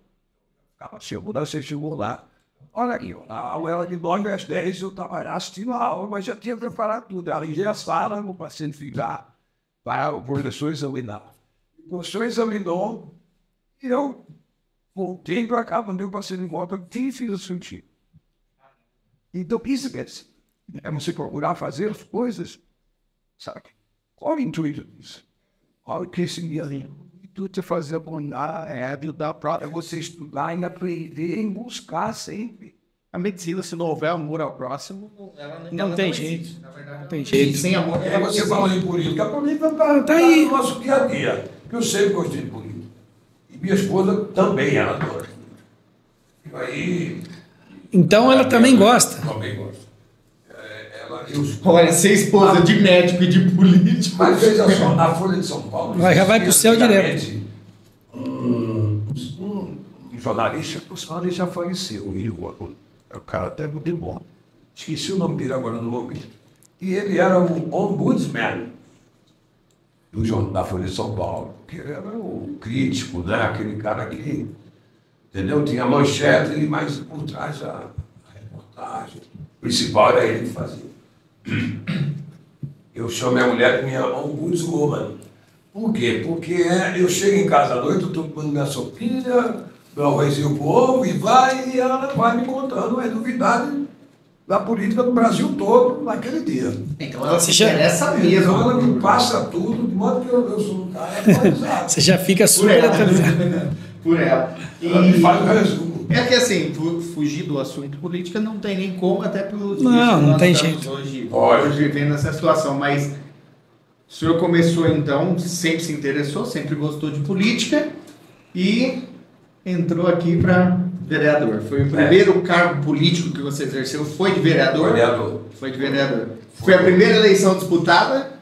Se a ambulância chegou lá, olha aqui, a aula de 9 às 10 eu estava assistindo a aula, mas já tinha preparado tudo. Arranjei a sala, o paciente ficar para o professor examinar. O professor examinou e eu voltei para cá, mandei o paciente em volta, que fiz o sentido. Então, isso é você procurar fazer as coisas, sabe? Qual o intuito disso? Qual o crescimento? O intuito é fazer bondade, é ajudar para você estudar e aprender e buscar sempre. A medicina, se não houver amor ao próximo, ela Não tem jeito. Não tem jeito. Sem amor, É, você fala de política, a política está aí no nosso dia a dia. Eu sempre gostei de política. E minha esposa também, ela adora. E aí... Então ela também gosta. Também gosta. Olha, ser esposa de médico e de político. Mas veja só, na Folha de São Paulo... Já vai pro céu direto. Um jornalista, o jornalista já faleceu. O cara até muito bom. Esqueci o nome dele agora no momento. E ele era o ombudsman do jornal da Folha de São Paulo. Que era o crítico, né? Aquele cara que... Entendeu? Tinha a manchete, mas por trás a reportagem. O principal era ele que fazia. Eu chamo minha mulher de minha ombudswoman. Por quê? Porque eu chego em casa à noite, eu estou tomando minha sopinha, meu arrozinho com ovo, e ela vai me contando as novidades da política do Brasil todo naquele dia. Então ela se interessa mesmo. Então ela me passa tudo, de modo que eu sou um cara atualizado. Você já fica super atualizado. Por ela. Ela me faz o resumo. É que assim, fugir do assunto política não tem nem como, até pelos não tem jeito. Hoje vivendo essa situação, mas o senhor começou então, sempre se interessou, sempre gostou de política e entrou aqui para vereador. Foi o primeiro cargo político que você exerceu, foi de vereador? Foi de vereador. Foi a primeira eleição disputada?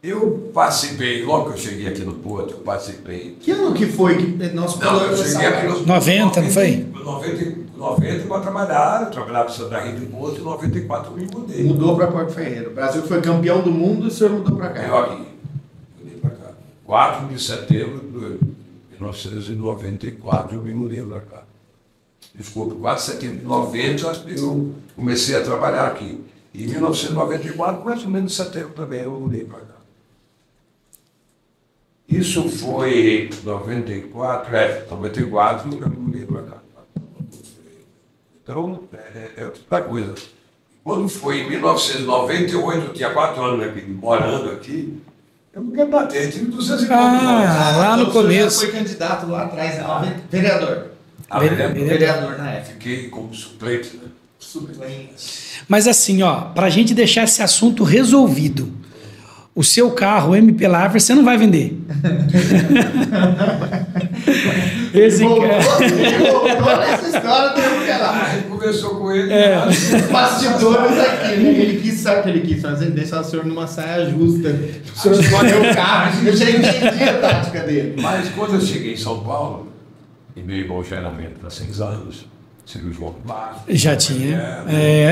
Eu participei, logo que eu cheguei aqui no Porto, eu participei. Que ano que foi que nós eu cheguei aqui no 90, não foi? 90 para trabalhar, eu trabalhava em Santa Rita do Porto, em 94 eu me mudei. Mudou para Porto Ferreira. O Brasil foi campeão do mundo e o senhor mudou para cá. Eu aqui, mudei para cá. 4 de setembro de 1994 eu me mudei para cá. Desculpa, 4 de setembro de 90 eu comecei a trabalhar aqui. E em 1994, mais ou menos em setembro também, eu mudei para cá. Isso foi 94 eu mudei para cá. Então, é outra coisa. Quando foi em 1998, eu tinha 4 anos aqui, morando aqui, Eu me candidatei, tive 200 lá no então o senhor já começo. foi candidato lá atrás, vereador. Vereador na época. Fiquei como suplente, né? Suplente. Mas assim, ó, pra gente deixar esse assunto resolvido, o seu carro, o MP Lavra, você não vai vender. Esse Voltou cara... nessa história do MP Lavra. A gente conversou com ele. Bastidores aqui, né? Ele quis, sabe o que ele quis fazer? Deixar o senhor numa saia justa. O senhor escolheu o carro. Eu já entendi a tática dele. Mas quando eu cheguei em São Paulo, e meu irmão já era médico há 6 anos, cirurgião plástico. Já tinha.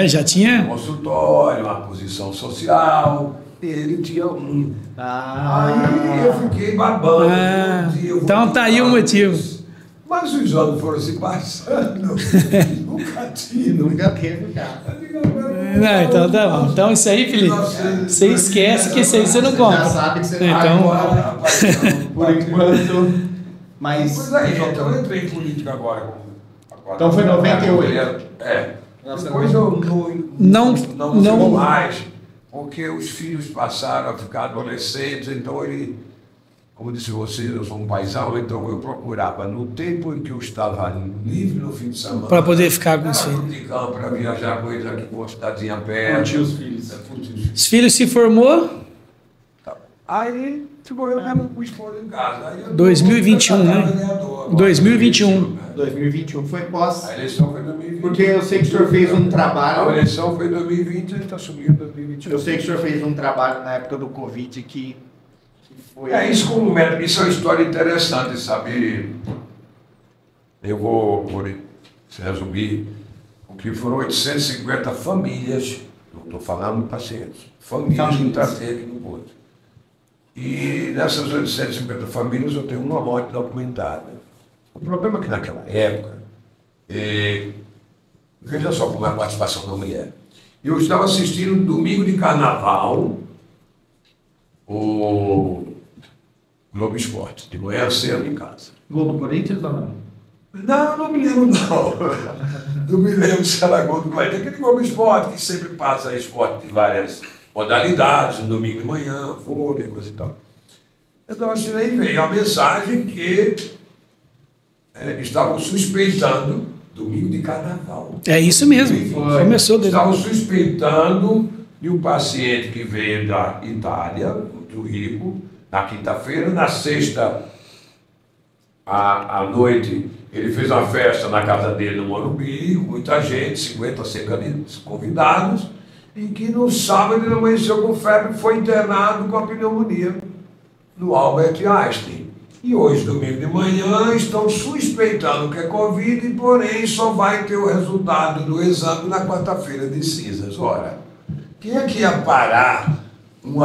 Já tinha. Consultório, uma posição social. Ele tinha um. Aí eu fiquei babando. Então tá aí o motivo. Mas os anos foram se passando. Nunca tive. Nunca teve carro. Não, então tá bom. Então isso aí, Felipe, você esquece que isso aí você não compra. Já sabe que você não Então, por enquanto. Mas. Pois aí, então eu entrei em política agora. Então foi 98. Depois eu Não sigo mais, porque os filhos passaram a ficar adolescentes, então ele, como disse você, eu sou um paizão, então eu procurava, no tempo em que eu estava livre no fim de semana, para poder ficar com os filhos. de campo, para viajar com eles aqui com uma cidadezinha perto. Curtir os filhos. Os filhos se formou? Aí ficou eu mesmo com o esposo em casa. Aí eu 2021, né? vereador, 2021. 2021 foi pós. A eleição foi em 2020. Porque eu sei que o senhor fez um A trabalho. eleição foi em 2020, a gente está subindo em 2021. Eu sei que o senhor fez um trabalho na época do Covid que foi. Isso como médico, isso é uma história interessante, sabe? Eu vou resumir, porque foram 850 famílias, não estou falando de pacientes, famílias que tratei aqui no Porto. E nessas 850 famílias eu tenho uma morte documentada. O problema é que naquela época, veja só como é a participação da mulher. Eu estava assistindo um domingo de carnaval, o Globo Esporte, de manhã cedo em casa. Gol do Corinthians ou não? Não me lembro não. Não me lembro se era gol do Corinthians. Aquele Globo Esporte que sempre passa esporte de várias modalidades, no domingo de manhã, vôlei, coisa e tal. Então assim, aí veio a mensagem que estavam suspeitando, domingo de carnaval. É isso mesmo. Começou desde... Estavam suspeitando de um paciente que veio da Itália, muito rico, na quinta-feira, na sexta à noite, ele fez uma festa na casa dele no Morumbi, com muita gente, 50 convidados, e que no sábado ele amanheceu com febre e foi internado com a pneumonia no Albert Einstein. E hoje, domingo de manhã, estão suspeitando que é Covid, porém só vai ter o resultado do exame na quarta-feira de cinzas. Ora, quem é que ia parar um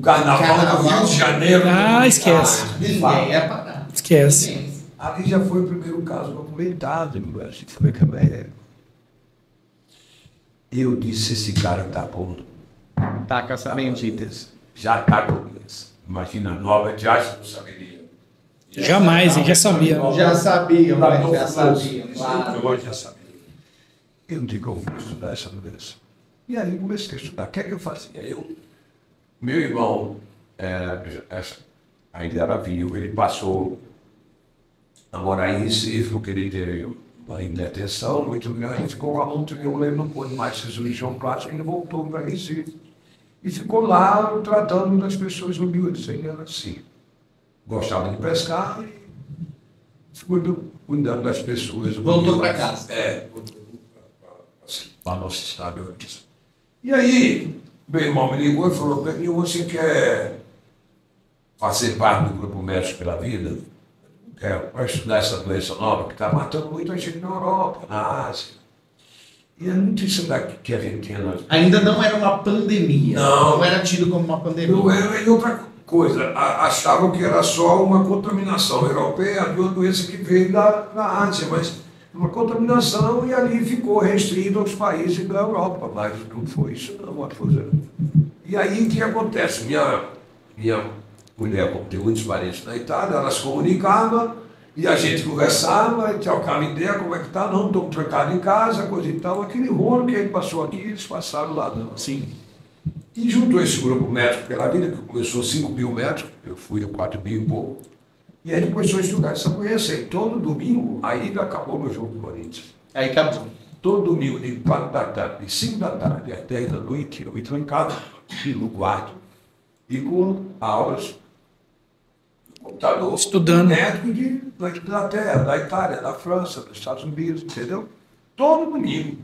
carnaval do Rio de Janeiro? Esquece. Ninguém ia parar. Esquece. Ali já foi o primeiro caso documentado. Eu disse, esse cara tá bom. Tá com essa menditas. Já tá com isso. Imagina, nova de arte não saberia. Jamais, já sabia. Já sabiam, né? Já sabiam. Claro. Eu já sabia. Eu digo, eu vou estudar essa doença. E aí eu comecei a estudar. O que é que eu fazia? Meu irmão ainda era vivo, ele passou a morar em Recife, porque ele teve uma indetensão muito grande, ficou lá muito, eu lembro, não pôde mais ser cirurgião plástico, ele voltou para Recife. E ficou lá tratando das pessoas humildes, ele era assim. Gostava de pescar e ficou cuidando das pessoas. Voltou para casa. Voltou para o nosso estado. E aí, meu irmão me ligou e falou, você quer fazer parte do Grupo Médicos pela Vida? Para estudar essa doença nova que está matando muita gente na Europa, na Ásia. E a notícia daqui que a gente tinha... Ainda não era uma pandemia. Não era tido como uma pandemia. Não era outra coisa. Achavam que era só uma contaminação europeia de uma doença que veio da Ásia, mas uma contaminação e ali ficou restrito aos países da Europa. Mas não foi isso, não, uma coisa. E aí o que acontece? Minha mulher, como tem muitos parentes na Itália, ela se comunicava e a gente conversava, e trocava ideia, como é que tá? Não, estamos trancados em casa, coisa e tal. Aquele rolo que ele passou aqui, eles passaram lá, não. Sim. E juntou esse grupo médico pela vida, que começou 5 mil médicos, eu fui a 4 mil e pouco. E aí ele começou a estudar essa doença. E todo domingo, aí acabou meu jogo do Corinthians. Aí acabou. Todo domingo, de 4 da tarde, de 5 da tarde às 10 da noite, eu entro em casa, no quarto, e com aulas no computador. Estudando. Médico da Inglaterra, da Itália, da França, dos Estados Unidos, entendeu? Todo domingo.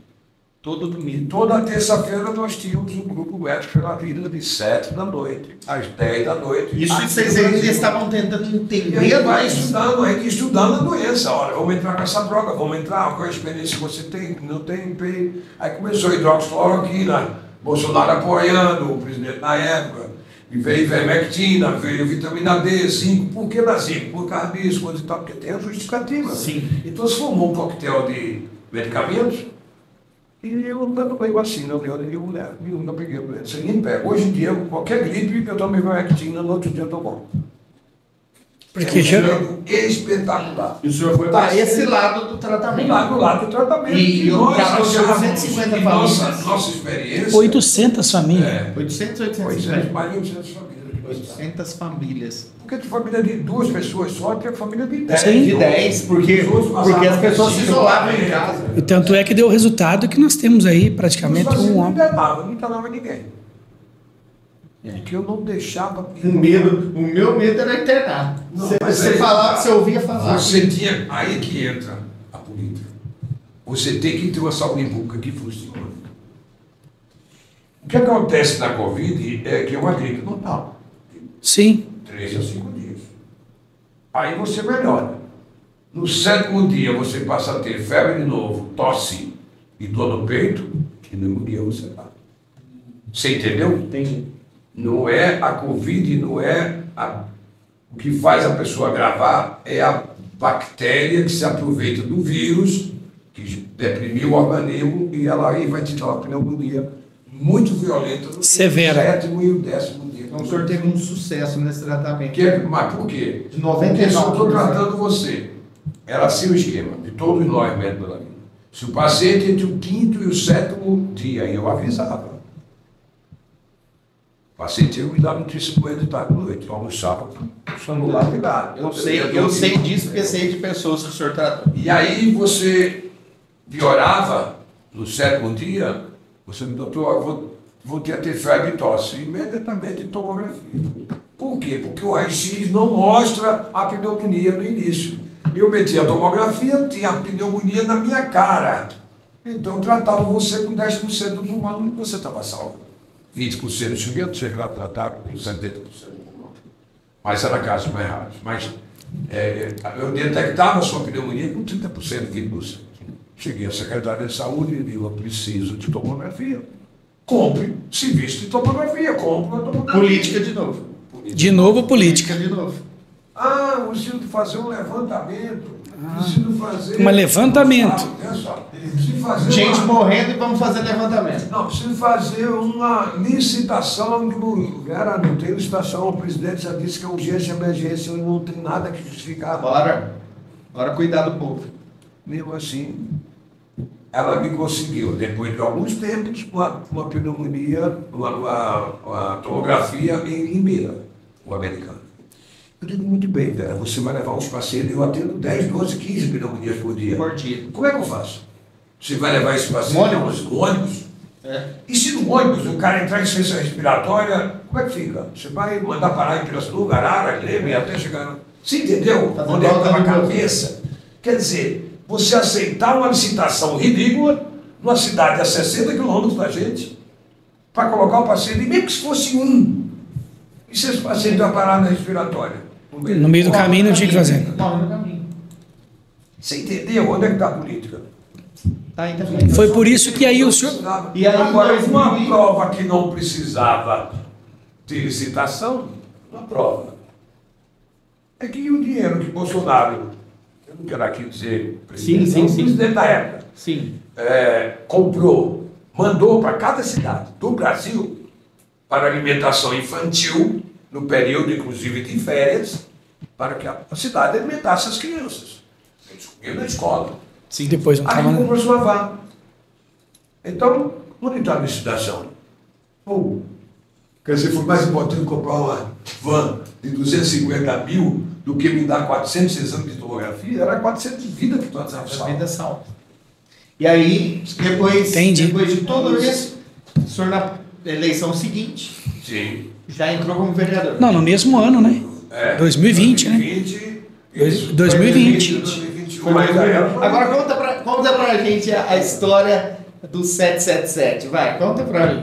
Todo domingo. Toda terça-feira nós tínhamos um grupo médico pela vida de 7 da noite às 10 da noite. Isso vocês ainda estavam tentando E entender aí vai mais. estudando, a gente estudando a doença. Olha, vamos entrar com essa droga, vamos entrar com a experiência que você tem, não tem. Aí começou a hidroxicloroquina, Bolsonaro apoiando, o presidente na época, e veio ivermectina, veio vitamina D, zinco. Por que da zinco? Por causa disso, coisa e tal, porque tem a justificativa. Sim. Então se formou um coquetel de medicamentos. E eu não peguei vacina, eu não peguei doença. Ninguém pega. Hoje em dia, qualquer gripe, eu tomo ivermectina, no outro dia eu tô bom. Porque É um já... jogo espetacular. E o senhor foi para esse lado do tratamento. Lá do lado do tratamento. E eu nós trabalho achávamos 250 que famílias. nossa experiência... 800 famílias. 800, 800, 800. mais de 800 famílias. 800 famílias. Porque de família de 2 pessoas só, tem família de 10. Sim. De 10, porque as pessoas se isolavam em casa. E tanto é que deu o resultado que nós temos aí praticamente um Não homem. internava ninguém. Porque eu não deixava... O meu medo era internar. Não, Você mas aí- falava, você ouvia falar. Você tinha... Aí que entra a política. Você tem que ter uma saúde pública que funciona. O que acontece na Covid é que é uma gripe normal. Sim. 3 a 5 dias. Aí você melhora. No 7º dia você passa a ter febre de novo, tosse e dor no peito, e no dia você está. Você entendeu? Entendi. Não é a Covid, não é o que faz a pessoa agravar, é a bactéria que se aproveita do vírus, que deprimiu o organismo, e ela aí vai te dar uma pneumonia muito violenta no Severa. 7º e o 10º dia. Então o senhor teve um sucesso nesse tratamento. Mas por quê? De Porque se eu 99%. estou tratando você. Era assim o esquema, de todos nós médicos da vida. Se o paciente entre o 5º e o 7º dia, eu avisava. O paciente ia me dar notícia com ele de tarde à noite, eu almoçava com o celular ligado. Eu sei disso porque sei de pessoas que o senhor tratou. E aí você piorava no 7º dia, você me doutor, vou ter febre e tosse. Imediatamente tomografia. Por quê? Porque o raio-x não mostra a pneumonia no início. Eu metia a tomografia, tinha a pneumonia na minha cara. Então tratava você com 10% do humano e você estava salvo. 20% chegando, chega lá tratar com 70%. Mas era casos mais raros. Mas eu detectava a sua pneumonia com 30% de você. Cheguei à Secretaria de Saúde e disse, eu preciso de tomografia. Compre serviço de tomografia, compre a tomografia. Política de novo. De novo, política. De novo. Ah, preciso fazer um levantamento. Preciso fazer... Um levantamento. Olha só, preciso fazer Gente morrendo e vamos fazer levantamento. Não, preciso fazer uma licitação de mulher. Não tem licitação. O presidente já disse que é urgência e emergência. Não tem nada que justificar. Bora cuidar do povo. Mesmo assim, ela me conseguiu, depois de alguns tempos, uma pneumonia, uma tomografia em Limeira, o americano. Eu digo, muito bem, velho, você vai levar os pacientes, eu atendo 10, 12, 15 pneumonias por dia. Por dia. Como é que eu faço? Você vai levar esse paciente no ônibus? É. E se no ônibus o cara entrar em ciência respiratória, como é que fica? Você vai mandar parar em Pirassununga, Arara, Leme, até chegar... Você entendeu Fazer onde é que volta estava a no bolso. cabeça? Quer dizer, você aceitar uma licitação ridícula numa cidade a 60 quilômetros da gente para colocar o paciente, e mesmo que se fosse um, e se esse paciente vai parar na respiratória? No meio do caminho não tinha que fazer. Morre no caminho. Você entendeu onde é que está a política? Tá aí também. Foi por isso que aí o senhor... E aí, Agora, em uma 2000, prova que não precisava de licitação, uma prova. É que o dinheiro que Bolsonaro, eu não quero aqui dizer presidente, Sim. o presidente da época, Sim. comprou, mandou para cada cidade do Brasil para alimentação infantil, no período inclusive de férias, para que a cidade alimentasse as crianças. Eles comiam na escola. Sim, depois não Aí estava... começou a lavar. Então, onde está a licitação? Quer dizer, foi mais importante comprar uma van de 250 mil do que me dar 400 exames de tomografia. Era 400 vidas que tu A vida salva. E aí, depois de tudo isso, o senhor na eleição seguinte Sim. já entrou como vereador. Não, no mesmo ano, né? 2020, né? 2020. 2021. Agora conta pra gente a história do 777. Vai, conta pra mim.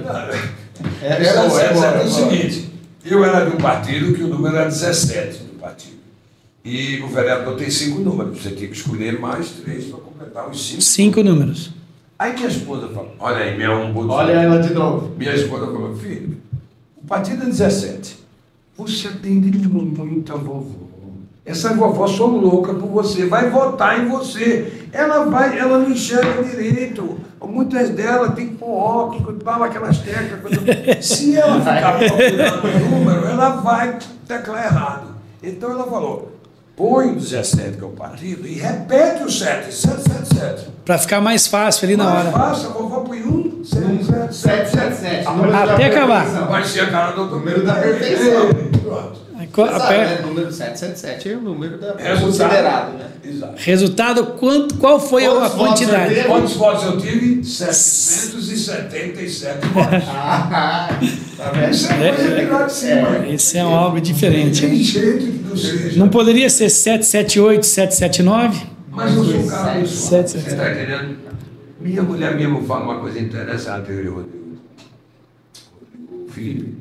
É o seguinte, eu era de um partido que o número era 17 do partido. E o vereador tem 5 números. Você tem que escolher mais 3 para completar os 5. 5 números. Aí minha esposa falou, olha aí, Olha ela de novo. Minha esposa falou, filho, o partido é 17. Você atende muita vovó. Essa vovó sou louca por você, vai votar em você. Ela não enxerga direito. Muitas delas tem que pôr óculos, fala aquelas teclas. Se ela ficar procurando o número, ela vai teclar errado. Então ela falou, põe o 17, que é o partido, e repete o 777. Para ficar mais fácil ali na hora. Mais fácil, a vovó põe 777. Até acabar. Vai ser a cara do número da perfeição. Pronto. Você sabe, né? O número 777 é o número da considerado, né? Exato. Resultado, qual foi a quantidade? Quantos votos eu tive? 777 votos. Tá vendo? Isso é coisa de lá de cima. Esse é algo diferente. Tem Né? jeito que não seja. Não poderia ser 778, 779? Mas eu sou um cara pessoal. 777. Você está entendendo? Minha mulher mesmo fala uma coisa interessante, o filho.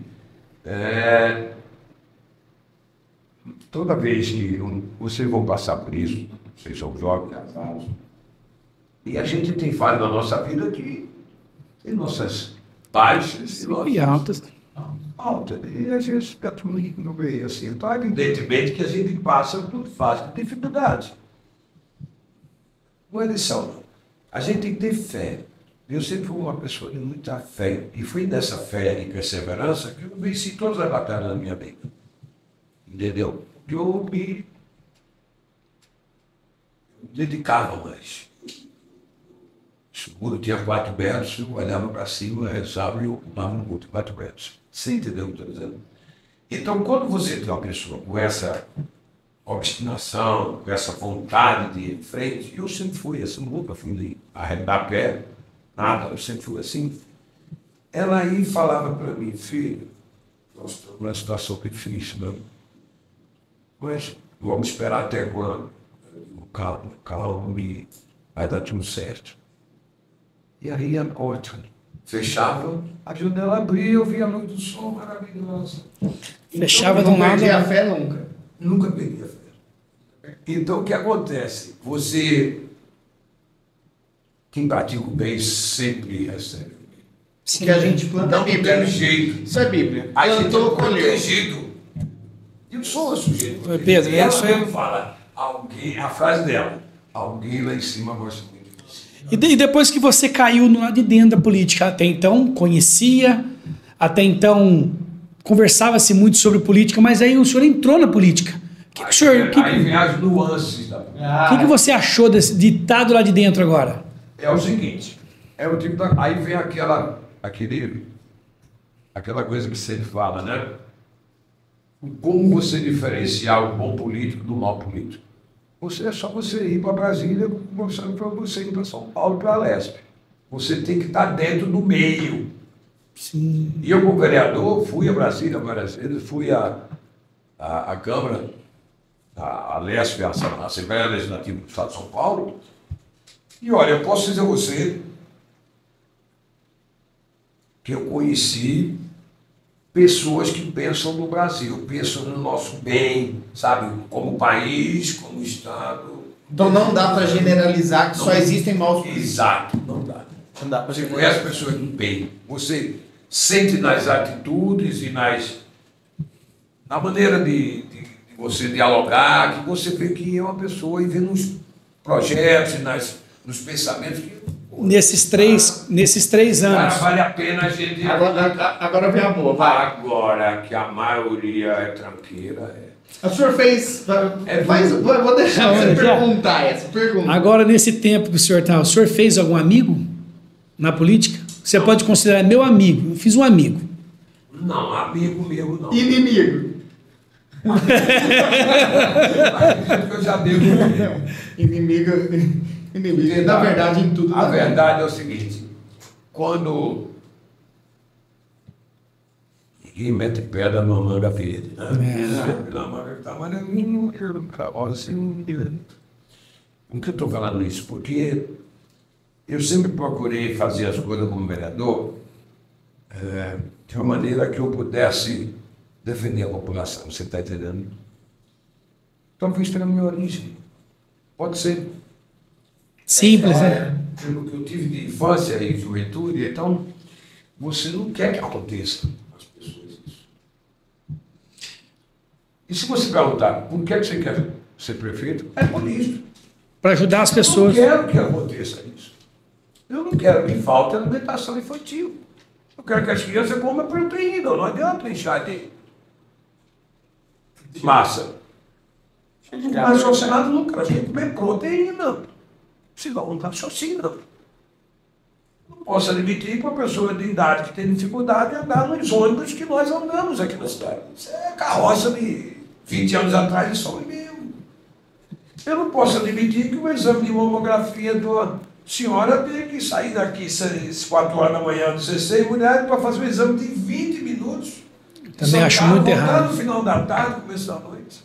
Toda vez que vocês vão passar por isso, vocês são jovens, casados, e a gente tem falha na nossa vida que tem nossas baixas E altas. altas. E às vezes fica tudo no meio assim. Então, evidentemente que a gente passa por fase de dificuldade. Não é lição, não. A gente tem que ter fé. Eu sempre fui uma pessoa de muita fé. E foi nessa fé e perseverança que eu venci todas as batalhas da minha vida. Entendeu? Eu me dedicava mais. Quando eu tinha 4 metros, eu olhava para cima, rezava e eu ocupava um outro 4 metros. Você entendeu o que eu estou dizendo? Então, quando você tem uma pessoa com essa obstinação, com essa vontade de ir em frente, eu sempre fui assim, nunca fui de arredar pé, nada, eu sempre fui assim. Ela aí falava para mim, filho, nós estamos numa situação difícil, não? Mas vamos esperar até quando? Calma, vai dar tudo certo. E aí, ótimo. Fechava, a janela abria, eu via a luz do sol maravilhosa. Fechava Então, de um lado. Não perdi a fé nunca. Nunca perdi a fé. Então, o que acontece? Quem pratica o bem sempre recebe. Sim, que a gente planta Não a Bíblia. tem Né? jeito. Isso é Bíblia. A gente Plantou, não colheu. tem jeito. Eu sou sujeito. Pedro, e ela isso mesmo fala, a frase dela, alguém lá em cima gosta muito de você. E depois que você caiu no lado de dentro da política, até então conhecia, até então conversava-se muito sobre política, mas aí o senhor entrou na política. Aí vem as nuances da política. O que você achou de estar do lado de dentro agora? É o seguinte, aí vem aquela coisa que você fala, né? Como você diferenciar o bom político do mau político? É só você ir para Brasília, mostrando para você ir para São Paulo, para a Lespe. Você tem que estar dentro do meio. Sim. E eu, como vereador, fui a Brasília várias vezes, fui à Câmara, a Lespe, a Assembleia Legislativa do Estado de São Paulo. E olha, eu posso dizer a você que eu conheci pessoas que pensam no Brasil, pensam no nosso bem, sabe? Como país, como Estado. Então não dá para generalizar que só existem maus políticos. Exato, não dá. Não dá para Você conhece pessoas do bem, você sente nas atitudes e na maneira de você dialogar, que você vê que é uma pessoa e vê nos projetos e nos pensamentos que... Nesses três anos. Cara, vale a pena a gente... Agora vem a boa, vai. Agora que a maioria é tranqueira, O senhor fez... vou deixar você perguntar essa pergunta. Agora, nesse tempo que o senhor está, o senhor fez algum amigo na política? Você pode considerar meu amigo. Eu fiz um amigo. Não, amigo meu não. Inimigo. Eu já devo. Inimigo. Inimigo. Na verdade, em tudo. A verdade é o seguinte: quando ninguém mete pedra na manga verde, né? Por que eu estou falando isso? Porque eu sempre procurei fazer as coisas como vereador de uma maneira que eu pudesse defender a população, você está entendendo? Então, fiz pela minha origem. Pode ser. Simples, né? Pelo que eu tive de infância e juventude, então, você não quer que aconteça com as pessoas isso. E se você perguntar, por que você quer ser prefeito? É por isso. Para ajudar as pessoas. Eu não quero que aconteça isso. Eu não quero que falte alimentação infantil. Eu quero que as crianças comam proteína. Não adianta deixar de massa. Mas o Senado não quer comer proteína. Senão não está raciocina. Não posso admitir que uma pessoa de idade que tem dificuldade de andar nos ônibus que nós andamos aqui na cidade. Isso é carroça de 20 anos atrás, isso é mesmo. Eu não posso admitir que o exame de mamografia da senhora tem que sair daqui às 4 horas da manhã, 16 mulheres, para fazer um exame de 20 minutos. Também acho muito voltar errado. No final da tarde, começo da noite.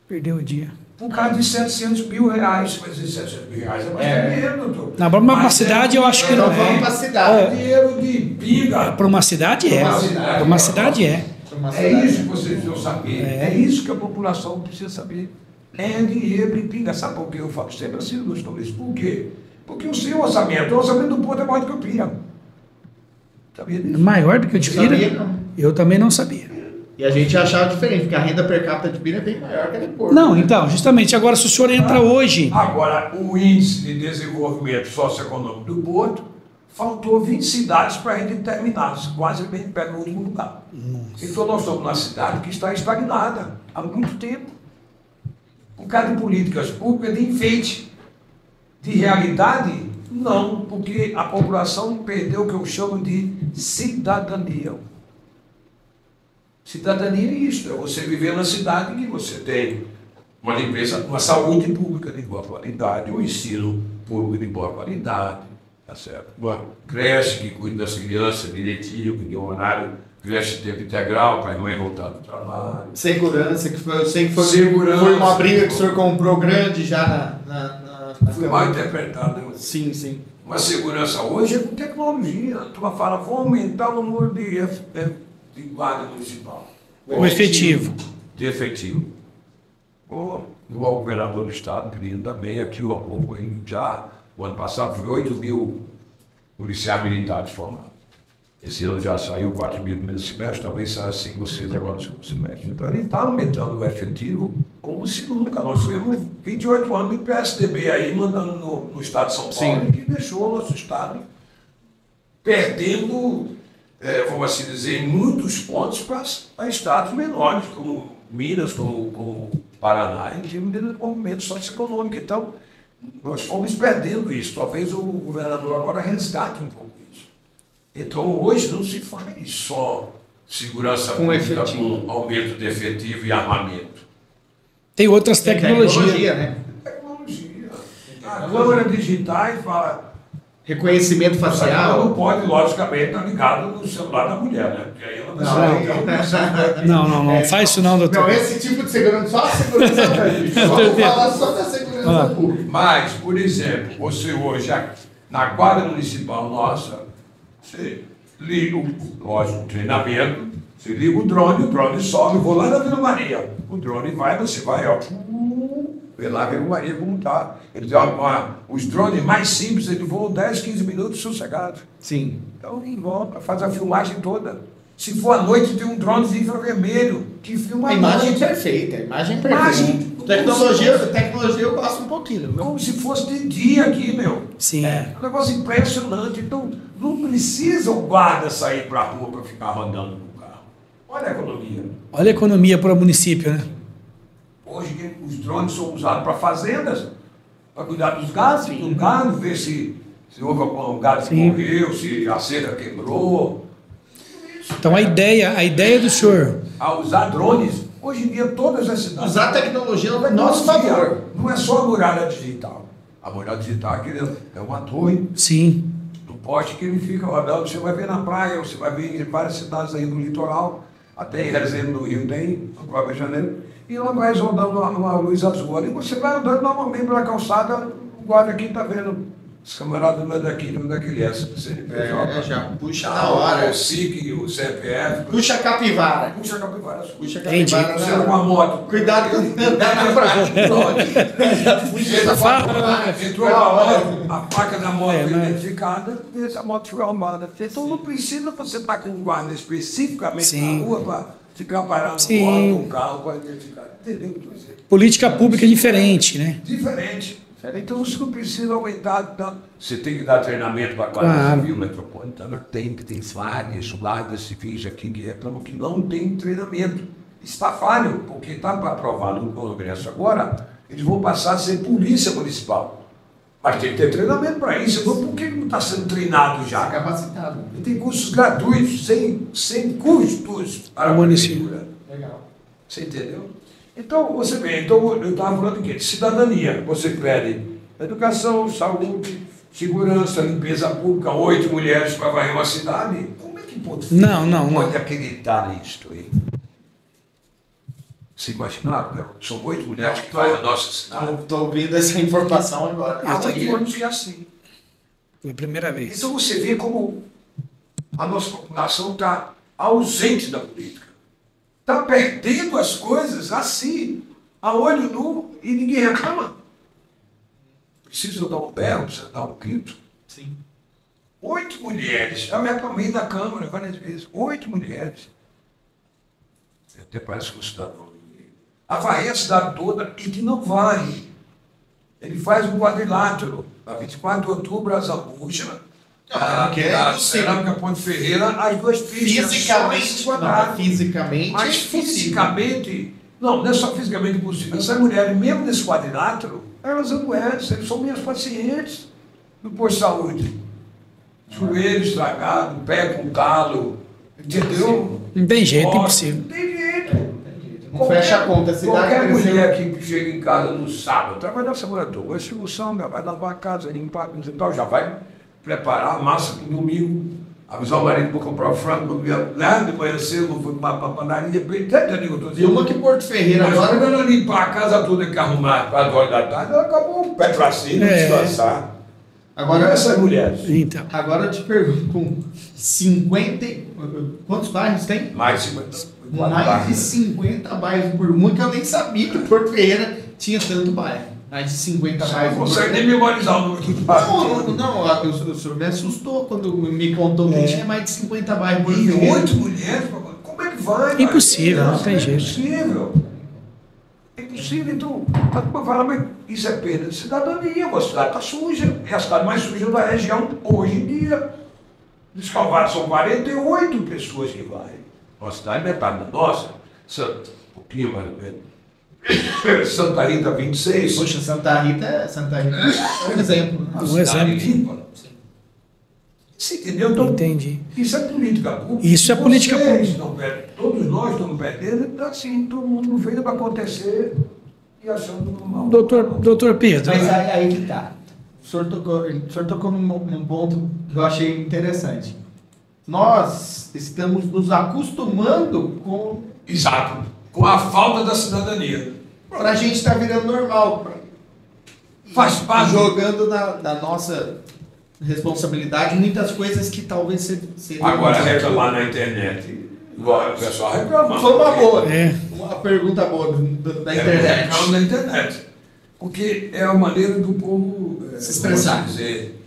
Perdeu o dia. Por causa de 700 mil reais. Mas 700 mil reais é mais dinheiro, doutor. Não, para uma cidade eu acho que Então não vamos é. para a cidade. Dinheiro de pinga. Para uma cidade é. Para uma cidade é. É isso que vocês precisam saber. É isso que a população precisa saber. É dinheiro de pinga. Sabe por que eu falo sempre assim, doutor? Por quê? Porque o seu orçamento, o orçamento do povo é maior do que o PIA. Sabia disso? Maior do que o de Pira? Sabia, não. Eu também não sabia. E a gente achava diferente, porque a renda per capita de Pira é bem maior que a de Porto. Não, então, justamente, agora se o senhor entra hoje... Agora, o índice de desenvolvimento socioeconômico do Porto, faltou 20 cidades para a gente terminar, quase bem perto do último lugar. Então nós estamos numa cidade que está estagnada há muito tempo. Por causa de políticas públicas de enfeite. De realidade, não, porque a população perdeu o que eu chamo de cidadania. Cidadania é isso, é você viver na cidade que você tem uma limpeza, uma saúde pública de boa qualidade, um ensino público de boa qualidade, tá certo? Uma creche que cuida das crianças direitinho, que tem um horário, creche de tempo integral para a mãe voltar do trabalho. Segurança, que foi, eu sei que foi, Segurança. foi uma briga que o senhor comprou grande já na Foi mal interpretado. Né? Sim, sim. Uma segurança hoje é com tecnologia. A turma fala, vou aumentar o número de guarda municipal. O efetivo. De efetivo. O governador do estado, querido, também aqui o pouco, já, o ano passado, foi 8 mil policiais militares formados. Esse ano já saiu 4 mil no primeiro semestre, talvez saia 5 ou 6 agora no segundo semestre. Então ele está aumentando o efetivo como se nunca. Nós tivemos 28 anos de PSDB aí, mandando no estado de São Paulo, que deixou o nosso estado perdendo, vamos assim dizer, muitos pontos para estados menores, como Minas, como Paraná, em termos de desenvolvimento socioeconômico. Então, nós fomos perdendo isso. Talvez o governador agora resgate um pouco isso. Então, hoje não se faz só segurança pública com aumento de efetivo e armamento. Tem outras tecnologias. Tecnologia, né? Tecnologia. A câmera digital fala... Reconhecimento facial. Não pode, logicamente, estar ligado no celular da mulher, né? Porque aí ela Não, faz isso não, doutor. Não, esse tipo de segurança, só a segurança pública. Vamos falar só da segurança pública. Mas, por exemplo, você hoje, na guarda municipal nossa, você liga o treinamento, você liga o drone sobe, vou lá na Vila Maria. O drone vai, você vai, ó. Vê lá, Vila Maria, como está. Eles, os drones mais simples, eles voam 10, 15 minutos sossegados. Sim. Então, em volta, faz a filmagem toda. Se for à noite, tem um drone de infravermelho que filma A imagem perfeita, a imagem perfeita. Tecnologia eu gosto um pouquinho. Meu. Como se fosse de dia aqui, meu. Sim. É um negócio impressionante. Então, não precisa o guarda sair para a rua para ficar rodando no carro. Olha a economia. Olha a economia para o município, né? Hoje, os drones são usados para fazendas, para cuidar dos gados, do gado, ver se houve algum gado que morreu, se a cerca quebrou. Então a ideia do senhor... A usar drones, hoje em dia todas as cidades... Usar a tecnologia ao nosso favor. Não é só a muralha digital. A muralha digital é uma torre, Sim. um poste que ele fica rodando. Você vai ver na praia, você vai ver em várias cidades aí do litoral, até em Resende do Rio tem, no próprio Rio de Janeiro, e lá vai rodando uma luz azul ali. Você vai andando normalmente pela calçada, o guarda aqui está vendo. Os camaradas não é daqui, não é daquele CNPJ. Já puxa na hora. O SIC, o CPF. Puxa a capivara. Puxa a capivara. Puxa a Entendi. capivara. Você com a moto. Cuidado com andar na prática. Entrou a moto, a placa da moto identificada, a moto foi armada. Então não precisa você estar com um guarda especificamente na rua para ficar parado com um carro para identificar. Entendeu? Política pública diferente, né? Diferente. Então você não precisa aumentar tanto. Você tem que dar treinamento para a Guarda Civil Metropolitana. Tem vários guardas civis aqui que reclamam que não tem treinamento. Está falho, porque está para aprovar no Congresso agora, eles vão passar a ser polícia municipal. Mas tem que ter treinamento para isso. Então, por que não está sendo treinado já? Capacitado. E tem cursos gratuitos, sem custos para a prefeitura. Legal. Você entendeu? Então, você vê, eu estava falando de quê? De cidadania. Você pede educação, saúde, segurança, limpeza pública, 8 mulheres para varrer uma cidade. Como é que pode pode acreditar nisso aí? Você imagina, são 8 mulheres que varrem a nossa cidade. Estou ouvindo essa informação agora. Há 8 anos que é assim. Foi a primeira vez. Então você vê como a nossa população está ausente da política. Está perdendo as coisas assim, a olho nu, e ninguém reclama. Precisa dar um berro, precisa dar um grito. Sim. 8 mulheres, já me acalmei na Câmara várias vezes, 8 mulheres. Até parece que o cidadão. A varrer a cidade toda e que não varre. Ele faz um quadrilátero. A 24 de outubro, a Zambuja, a Cerâmica Ponte Ferreira, as duas pistas. Fisicamente. Mas fisicamente, não é só fisicamente impossível. Essas mulheres, mesmo nesse quadrilátero, elas adoecem, eles são minhas pacientes no posto de saúde. Joelho estragado, pé com calo, entendeu? Não tem jeito, impossível. Não tem jeito. Não fecha a conta. A cidade Qualquer cresceu. mulher que chega em casa no sábado, trabalha na semana toda, vai solução, vai lavar a casa, limpar, tal, já vai preparar a massa para o domingo, avisar o marido para comprar o frango, lá de manhã cedo, vou para a panaria, E uma que Porto Ferreira agora agora. ela limpar a casa toda que arrumar 4 horas da tarde, ela acabou o pé para cima, descansar. Agora Essas mulheres. Então. Agora eu te pergunto, com 50. Quantos bairros tem? Mais de 50. Mais de 50 bairros por mundo, que eu nem sabia que Porto Ferreira tinha tanto bairro. Mais de 50 bairros. Não consegue nem memorizar o número que faz. Não, o senhor me assustou quando me contou que tinha mais de 50 bairros por E Ferreira. 8 mulheres, como é que vai? Impossível, não tem jeito. É impossível. É impossível, então, a turma fala, mas isso é perda de cidadania, a cidade está suja, é a cidade mais suja da região hoje em dia. Dos Calvários são 48 pessoas que vai. Nossa cidade é metade da nossa, um pouquinho mais ou menos. Santa Rita 26. Poxa, Santa Rita é um exemplo. Né? Um exemplo. Limpa. Você entendeu? Então, Entendi. isso é política pública. Isso é política Vocês pública. não perdem. Todos nós estamos perdendo, assim, todo mundo não fez para acontecer e achando normal. Doutor Pedro, Mas aí que tá. O senhor tocou num ponto que eu achei interessante. Nós estamos nos acostumando com. Exato. Com a falta da cidadania. Pra gente estar virando normal. Faz parte. Jogando na nossa responsabilidade muitas coisas que talvez seriam. Agora, reclamar na internet. Agora, o pessoal reclama. Foi uma boa. É. Uma pergunta boa da internet. Reclama na internet. Porque é a maneira do povo Se expressar. vamos dizer,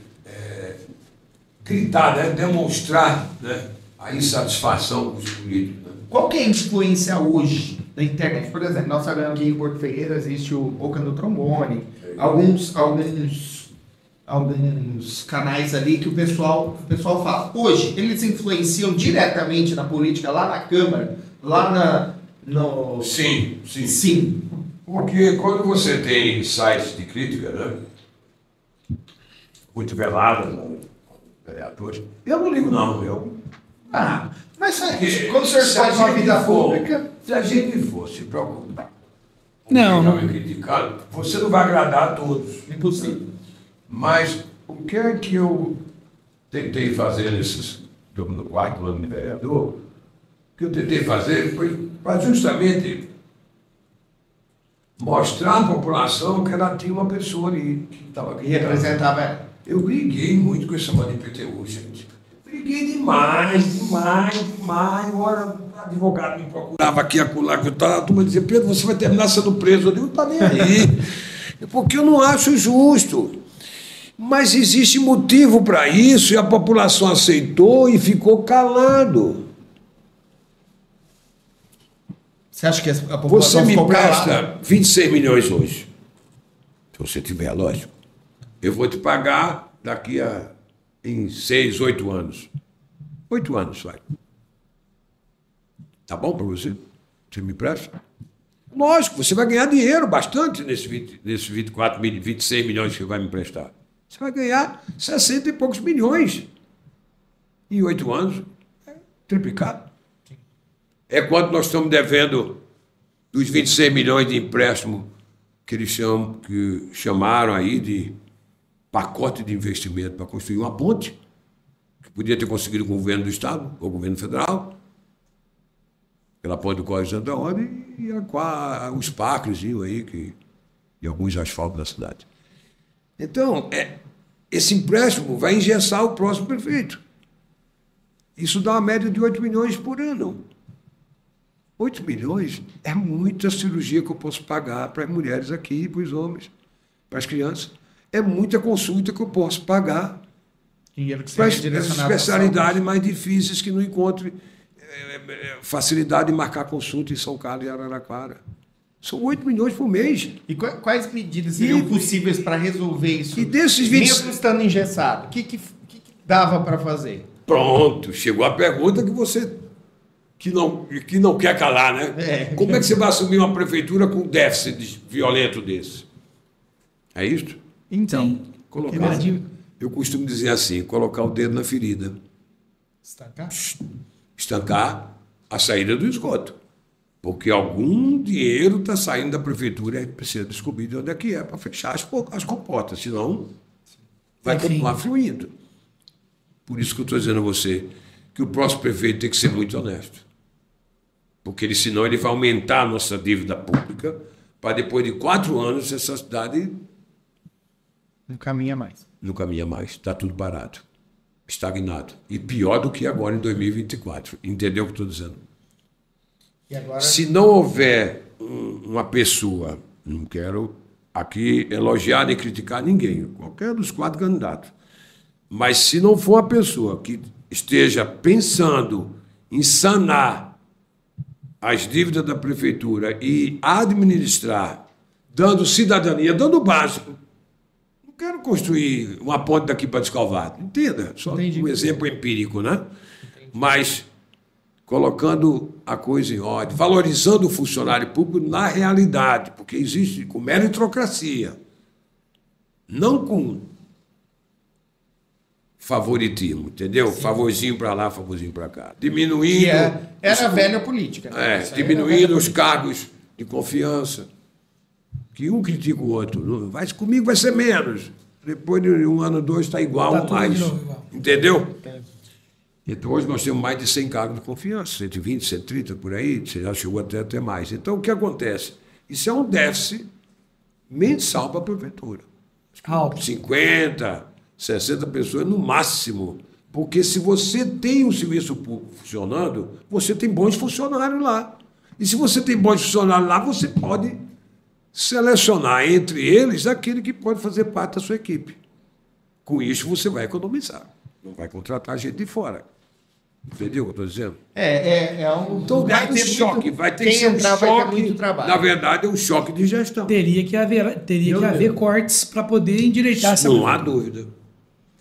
gritar, né? Demonstrar, né? A insatisfação dos políticos. Né? Qual que é a influência hoje da internet? Por exemplo, nós sabemos que em Porto Ferreira existe o Boca do Trombone, alguns canais ali que o pessoal fala. Hoje, eles influenciam diretamente na política, lá na Câmara, lá no... Sim. Sim. Porque quando você tem sites de crítica, né? Muito veladas, vereadores, eu não ligo não, eu Mas quando o senhor faz uma vida pública... Se a gente for se preocupar, Não. criticando, você não vai agradar a todos. Impossível. Mas o que é que eu tentei fazer no quarto ano de vereador? O que eu tentei fazer foi para justamente mostrar à população que ela tinha uma pessoa ali que estava E representava ela. Eu briguei muito com esse mano de PTU, gente. Briguei demais. Agora o advogado me procurava aqui, acolá, que eu estava, a turma dizia, Pedro, você vai terminar sendo preso. Eu não estou nem aí. Porque eu não acho justo. Mas existe motivo para isso e a população aceitou e ficou calado. Você acha que a Você população me ficou presta calada? 26 milhões hoje. Se você tiver, lógico. Eu vou te pagar daqui em 6, 8 anos. 8 anos, vai. Tá bom para você? Você me presta? Lógico, você vai ganhar dinheiro bastante nesses 26 milhões que você vai me prestar. Você vai ganhar 60 e poucos milhões. Em 8 anos, é triplicado. É quanto nós estamos devendo dos 26 milhões de empréstimo que eles chamaram aí de pacote de investimento para construir uma ponte, que podia ter conseguido com o governo do Estado, ou o governo federal, pela ponte do Córrego de Santa Rosa e os parques aí, e alguns asfaltos da cidade. Então, esse empréstimo vai engessar o próximo prefeito. Isso dá uma média de 8 milhões por ano. 8 milhões é muita cirurgia que eu posso pagar para as mulheres aqui, para os homens, para as crianças. É muita consulta que eu posso pagar Dinheiro que para as seja direcionado à especialidades mais difíceis que não encontrem facilidade de marcar consulta em São Carlos e Araraquara. São 8 milhões por mês. E quais medidas seriam possíveis para resolver isso? E desses 20... Mesmo estando engessado, o que dava para fazer? Pronto, chegou a pergunta que você que não quer calar, né? Como é que você vai assumir uma prefeitura com déficit violento desse? É isso? Então, Eu costumo dizer assim, colocar o dedo na ferida. Estancar a saída do esgoto. Porque algum dinheiro está saindo da prefeitura e precisa descobrir de onde é que é para fechar as comportas, senão vai continuar fluindo. Por isso que eu estou dizendo a você que o próximo prefeito tem que ser muito honesto. Porque senão ele vai aumentar a nossa dívida pública para depois de 4 anos essa cidade Não caminha mais. não caminha mais, está tudo parado, estagnado. E pior do que agora em 2024. Entendeu o que estou dizendo? E agora... Se não houver uma pessoa, não quero aqui elogiar nem criticar ninguém, qualquer dos 4 candidatos, mas se não for uma pessoa que esteja pensando em sanar as dívidas da prefeitura e administrar, dando cidadania, dando o básico, não quero construir uma ponte daqui para Descalvado, entenda, só um exemplo empírico, né? Mas colocando a coisa em ordem, valorizando o funcionário público na realidade, porque existe com meritocracia, não com favoritismo, entendeu? Sim. Favorzinho para lá, favorzinho para cá. Diminuindo... Era a velha política. Né? Diminuindo os cargos de confiança, que um critica o outro. Comigo vai ser menos. Depois de 1 ano, 2, está igual ou mais. Igual. Entendeu? Então, hoje nós temos mais de 100 cargos de confiança, 120, 130, por aí, você já chegou até mais. Então, o que acontece? Isso é um déficit mensal para a prefeitura. 50, 60 pessoas no máximo. Porque se você tem um serviço público funcionando, você tem bons funcionários lá. E se você tem bons funcionários lá, você pode selecionar entre eles aquele que pode fazer parte da sua equipe. Com isso, você vai economizar. Não vai contratar gente de fora. Entendeu o que eu estou dizendo? Então vai ter choque, vai ter que ser um choque. Vai ter muito trabalho. Na verdade, é um choque de gestão. Teria que haver cortes para poder endireitar essa Não há dúvida.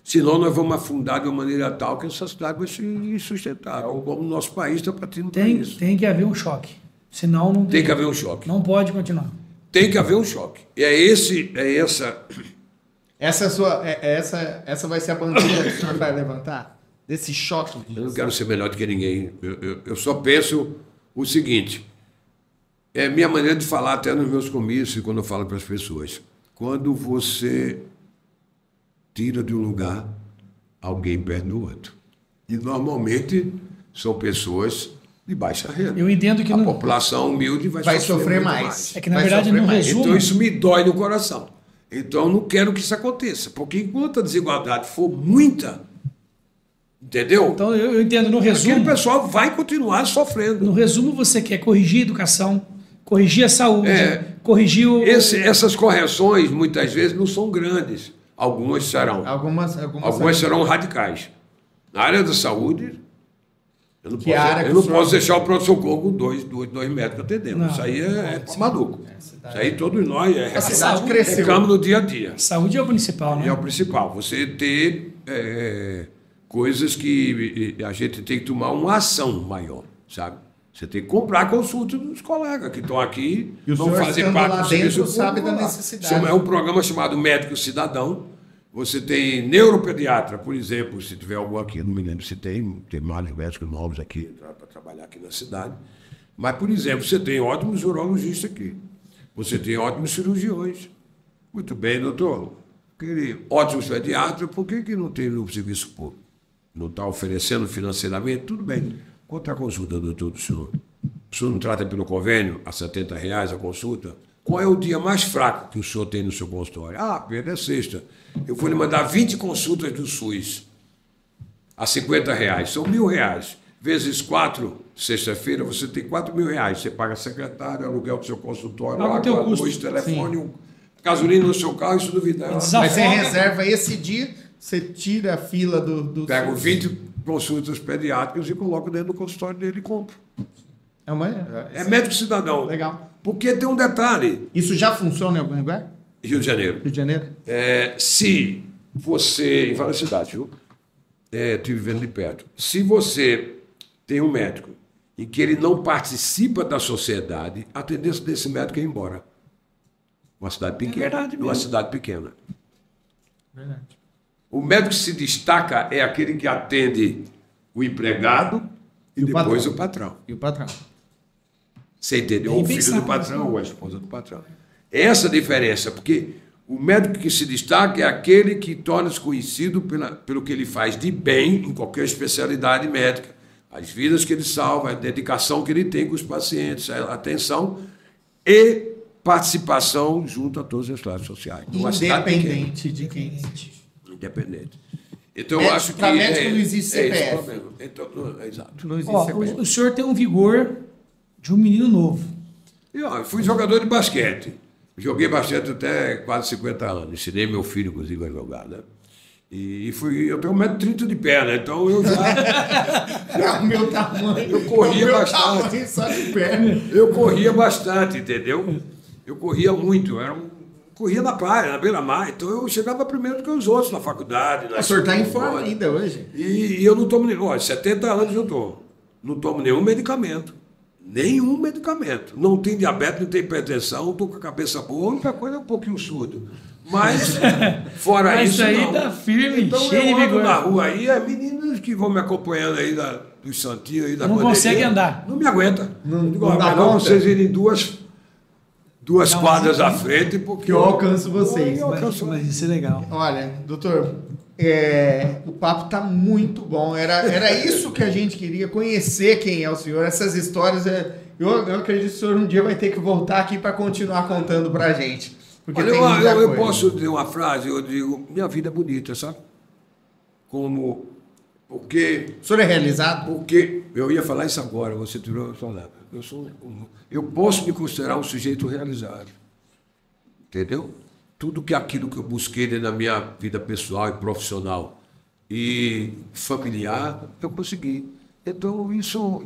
Senão nós vamos afundar de uma maneira tal que essa cidade vai ser insustentável. Como o nosso país está partindo para isso. Tem que haver um choque. Senão não tem que haver um choque. Não pode continuar. Tem que haver um choque. Essa vai ser a bandeira que o senhor vai levantar? desse choque? Eu não quero ser melhor do que ninguém. Eu só penso o seguinte. É minha maneira de falar até nos meus comícios, quando eu falo para as pessoas. Quando você tira de um lugar, alguém perde no outro. E normalmente são pessoas de baixa renda. Eu entendo que a população humilde vai sofrer mais. É que, na verdade, no resumo... Então isso me dói no coração. Então eu não quero que isso aconteça. Porque enquanto a desigualdade for muita, entendeu? Então eu entendo, no resumo... Aquele pessoal vai continuar sofrendo. No resumo, você quer corrigir a educação, corrigir a saúde, corrigir o... Essas correções, muitas vezes, não são grandes. Algumas serão. Algumas serão radicais. Na área da saúde... Eu não posso deixar o pronto-socorro com dois médicos atendendo. Não. Isso aí é maluco. Isso aí todos nós reclamamos no dia a dia. Saúde é o principal, né? É o principal. Você ter coisas que a gente tem que tomar uma ação maior, sabe? Você tem que comprar consulta dos colegas que estão aqui, e vão fazer parte do serviço. Sabe da necessidade. É um programa chamado Médico Cidadão. Você tem neuropediatra, por exemplo, se tiver algum aqui, eu não me lembro se tem vários médicos novos aqui para trabalhar aqui na cidade. Mas, por exemplo, você tem ótimos urologistas aqui. Você tem ótimos cirurgiões. Muito bem, doutor. Ótimos pediatras, por que não tem no serviço público? Não está oferecendo financeiramente? Tudo bem. Quanto é a consulta, doutor, do senhor? O senhor não trata pelo convênio, a R$70 a consulta? Qual é o dia mais fraco que o senhor tem no seu consultório? Pedro, é sexta. Eu vou lhe mandar 20 consultas do SUS a R$50. São R$1.000. Vezes 4, sexta-feira, você tem R$4.000. Você paga secretário, aluguel do seu consultório, água, luz, telefone, gasolina no seu carro, isso duvidar. Mas você reserva esse dia, você tira a fila do Pego 20 consultas pediátricas e coloco dentro do consultório dele e compro. É médico cidadão. Legal. Porque tem um detalhe. Isso já funciona em algum lugar? Rio de Janeiro. Rio de Janeiro? Se você... Em várias cidades, viu? Estive vivendo de perto. Se você tem um médico em que ele não participa da sociedade, a tendência desse médico é ir embora. Uma cidade pequena. É verdade mesmo. Uma cidade pequena. Verdade. O médico que se destaca é aquele que atende o empregado e depois o patrão. E o patrão. Você entendeu? Ou o filho do patrão, ou a esposa do patrão. Essa a diferença, porque o médico que se destaca é aquele que torna-se conhecido pelo que ele faz de bem em qualquer especialidade médica. As vidas que ele salva, a dedicação que ele tem com os pacientes, a atenção e participação junto a todas as classes sociais. Independente de quem. Independente. Então, eu acho que... Para médico não existe CPF. Exato. Não existe CPF. O senhor tem um vigor de um menino novo. Eu fui jogador de basquete. Joguei basquete até quase 50 anos. Ensinei meu filho, inclusive, a jogar, né? Eu tenho 1,30 m de pé, né? Então eu já... o meu tamanho. Eu corria bastante. Só de perna. Eu corria bastante, entendeu? Eu corria muito. Corria na praia, na beira-mar. Então eu chegava primeiro do que os outros na faculdade. O senhor está em forma ainda hoje. E eu não tomo nenhum... Olha, 70 anos eu estou. Não tomo nenhum medicamento. Nenhum medicamento. Não tem diabetes, não tem hipertensão, estou com a cabeça boa. A única coisa é um pouquinho surdo. Mas, fora isso, aí não. Tá firme, então cheio eu de ando vigor. na rua aí, meninas que vão me acompanhando aí dos santinhos aí da não consegue andar. Não me aguenta. Não digo, dá melhor conta. vocês irem duas quadras à frente, porque eu alcanço vocês. Mas isso é legal. Olha, doutor, o papo está muito bom. Era isso que a gente queria, conhecer quem é o senhor, essas histórias. Eu acredito que o senhor um dia vai ter que voltar aqui para continuar contando para a gente. Porque olha, tem muita eu coisa. posso dizer uma frase, eu digo, minha vida é bonita, sabe? Porque... O senhor é realizado? Porque, eu ia falar isso agora, você tirou a palavra. Eu posso me considerar um sujeito realizado. Entendeu? Tudo aquilo que eu busquei na minha vida pessoal e profissional e familiar, eu consegui. Então, isso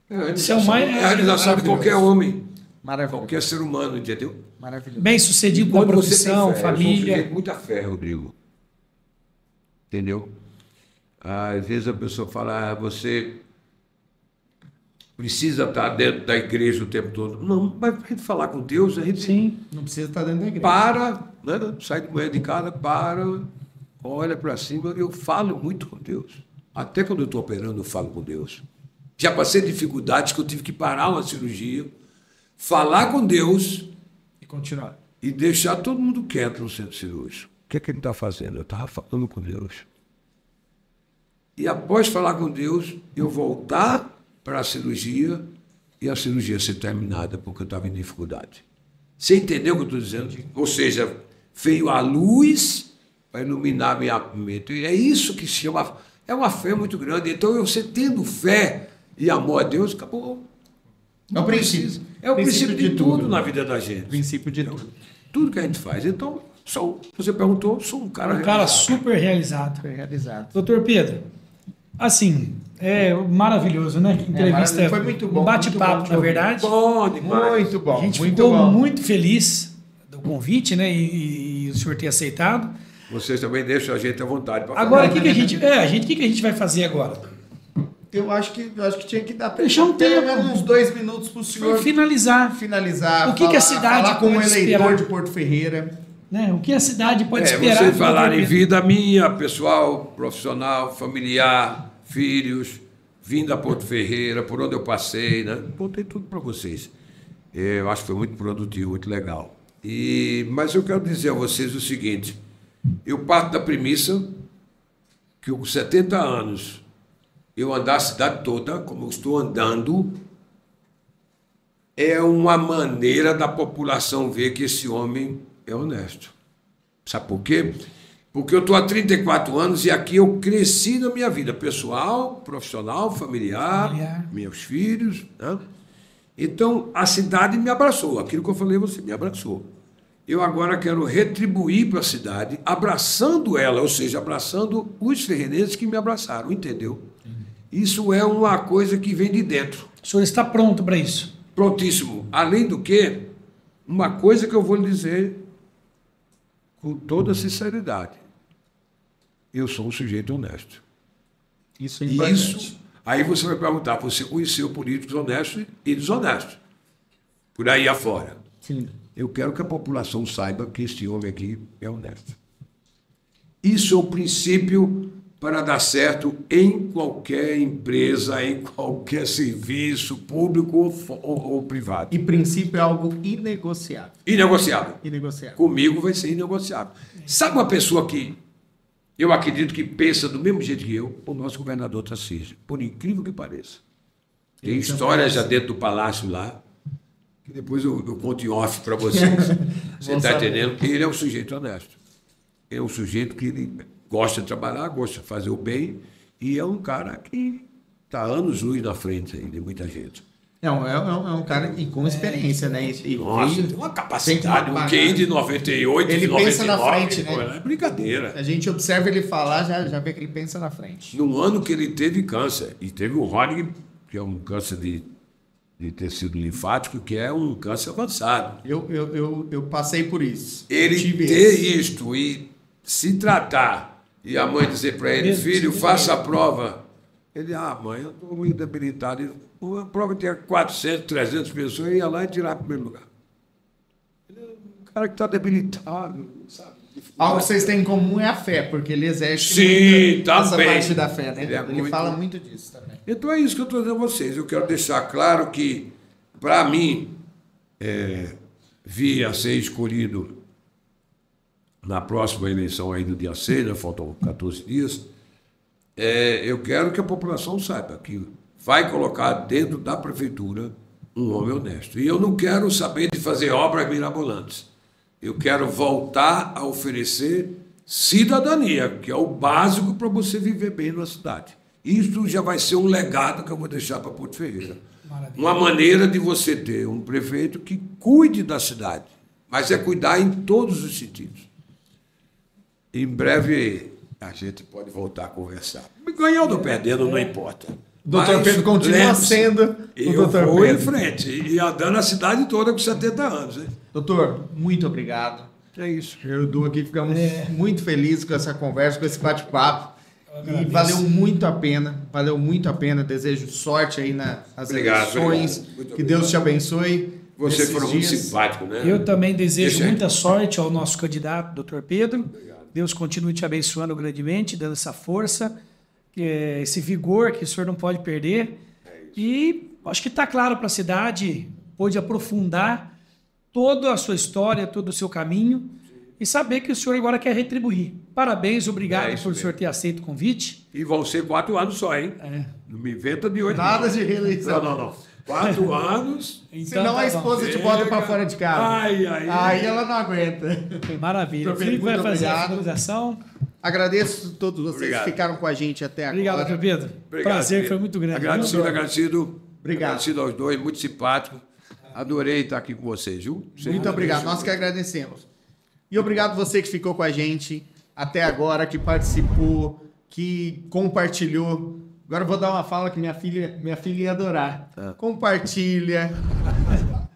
é a realização de qualquer homem. Maravilhoso. Qualquer ser humano, entendeu? Maravilhoso. Bem sucedido com a profissão, eu sou um família. sujeito de muita fé, Rodrigo. Entendeu? Às vezes a pessoa fala, você precisa estar dentro da igreja o tempo todo. Não, mas para a gente falar com Deus, a gente Sim. Não precisa estar dentro da igreja. sai de manhã de casa, olha para cima. Eu falo muito com Deus. Até quando eu estou operando, eu falo com Deus. Já passei dificuldades que eu tive que parar uma cirurgia, falar com Deus E continuar. e deixar todo mundo quieto no centro cirúrgico. O que é que ele está fazendo? Eu estava falando com Deus. E após falar com Deus, eu voltar para a cirurgia e a cirurgia ser terminada porque eu estava em dificuldade. Você entendeu o que eu estou dizendo? Ou seja, veio a luz para iluminar minha mente. E é isso que se chama... É uma fé muito grande. Então, você tendo fé e amor a Deus, acabou. É o princípio. É o princípio de tudo na vida da gente. Princípio de tudo. Tudo que a gente faz. Então, você perguntou, sou um cara... Um cara super realizado. Foi realizado. Doutor Pedro, assim, é maravilhoso, né? Que entrevista, maravilhoso. Foi muito bom, um bate-papo, muito bom na de verdade. Bom demais. Muito bom. A gente muito ficou bom. muito feliz do convite, né? E o senhor ter aceitado. Vocês também deixam a gente à vontade para Agora, o que a gente vai fazer agora? Eu acho que tinha que dar Deixar um pelo tempo. menos uns 2 minutos para o senhor Finalizar, finalizar. O que a cidade falar como pode eleitor esperar? de Porto Ferreira. né? O que a cidade pode esperar. Vocês do falarem Doutor Pedro? vida minha, pessoal, profissional, familiar, filhos, vindo a Porto Ferreira, por onde eu passei, né? Contei tudo para vocês. Eu acho que foi muito produtivo, muito legal. Mas eu quero dizer a vocês o seguinte: eu parto da premissa que com 70 anos eu andar a cidade toda, como eu estou andando, é uma maneira da população ver que esse homem é honesto. Sabe por quê? Porque eu estou há 34 anos e aqui eu cresci na minha vida pessoal, profissional, familiar. Meus filhos. Né? Então, a cidade me abraçou. Aquilo que eu falei, você me abraçou. Eu agora quero retribuir para a cidade, abraçando ela, ou seja, abraçando os ferrenenses que me abraçaram, entendeu? Isso é uma coisa que vem de dentro. O senhor está pronto para isso? Prontíssimo. Além do que, uma coisa que eu vou lhe dizer com toda sinceridade. Eu sou um sujeito honesto. Isso é importante. Isso, aí você vai perguntar, você conheceu políticos honestos e desonestos? Por aí afora. Sim. Eu quero que a população saiba que este homem aqui é honesto. Isso é o princípio para dar certo em qualquer empresa, em qualquer serviço, público ou privado. E princípio é algo inegociável. Inegociável. Inegociável. Comigo vai ser inegociável. Sabe uma pessoa que eu acredito que pensa do mesmo jeito que eu? O nosso governador Tarcísio, por incrível que pareça. Tem histórias já dentro do palácio lá, que depois eu conto em off para vocês. Você está entendendo? Ele é um sujeito honesto. Ele é um sujeito que ele gosta de trabalhar, gosta de fazer o bem, e é um cara que está anos-luz na frente aí de muita gente. É um cara com experiência, né? E Nossa, veio- tem uma capacidade, tem que um QI de 98, Ele de 99, pensa na frente, né? pô, é brincadeira. A gente observa ele falar, já vê que ele pensa na frente. No ano que ele teve câncer, e teve o Hodgkin, que é um câncer de tecido linfático, que é um câncer avançado. Eu passei por isso. Ele Tive ter esse. isto e se tratar, e a mãe dizer para ele, Mesmo, filho, sim. faça a prova. Ele, mãe, eu estou muito debilitado. A prova tinha 400, 300 pessoas, eu ia lá e tirar em primeiro lugar. Ele é um cara que está debilitado, sabe? Algo que vocês têm em comum é a fé, porque ele exerce Sim, muito essa também. parte da fé, né? Ele é Ele muito- fala muito disso também. Então é isso que eu estou dizendo a vocês. Eu quero deixar claro que, para mim, vir a ser escolhido na próxima eleição aí do dia 6, né, faltam 14 dias, eu quero que a população saiba que vai colocar dentro da prefeitura um homem honesto. E eu não quero saber de fazer obras mirabolantes. Eu quero voltar a oferecer cidadania, que é o básico para você viver bem na cidade. Isso já vai ser um legado que eu vou deixar para Porto Ferreira. Maravilha. Uma maneira de você ter um prefeito que cuide da cidade, mas é cuidar em todos os sentidos. Em breve a gente pode voltar a conversar. Ganhando ou perdendo, não importa. Doutor Mas, Pedro continua lembre-se, sendo o eu doutor vou em Pedro. frente e andando a cidade toda com 70 anos. Hein? Doutor, muito obrigado. É isso. Eu e o Du aqui ficamos muito felizes com essa conversa, com esse bate-papo. E agradeço. valeu muito a pena. Desejo sorte aí nas Obrigado, eleições. obrigado. Muito Que Deus obrigado. te abençoe. Você nesses foi muito dias. simpático, né? Eu também desejo Deixa aí. muita sorte ao nosso candidato, Dr. Pedro. Deus continue te abençoando grandemente, dando essa força. esse vigor que o senhor não pode perder. E acho que está claro para a cidade, pôde aprofundar toda a sua história, todo o seu caminho e saber que o senhor agora quer retribuir. Parabéns, obrigado por o senhor ter aceito o convite. E vão ser 4 anos só, hein? Não me inventa de 8 Nada de reeleição. Não. 4 anos. Então, Senão a esposa te bota pra fora de casa. Aí ela não aguenta. Maravilha. O Prefeito, Felipe vai muito fazer a obrigado. finalização. Agradeço a todos vocês Obrigado. que ficaram com a gente até agora. Obrigado, Pedro. Prazer, Pedro. foi muito grande. Agradecido. Obrigado. Agradecido aos dois, muito simpático. Adorei estar aqui com vocês, viu? Muito obrigado. Nós que agradecemos. E obrigado você que ficou com a gente até agora, que participou, que compartilhou. Agora eu vou dar uma fala que minha filha ia adorar. Compartilha.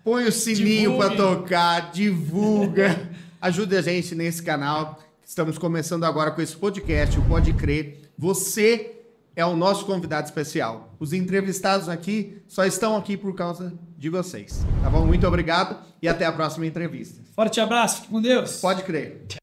Põe o sininho para tocar, divulga. Ajude a gente nesse canal. Estamos começando agora com esse podcast, o Pode Crer. Você é o nosso convidado especial. Os entrevistados aqui só estão aqui por causa de vocês. Tá bom? Muito obrigado e até a próxima entrevista. Forte abraço, fique com Deus. Pode crer.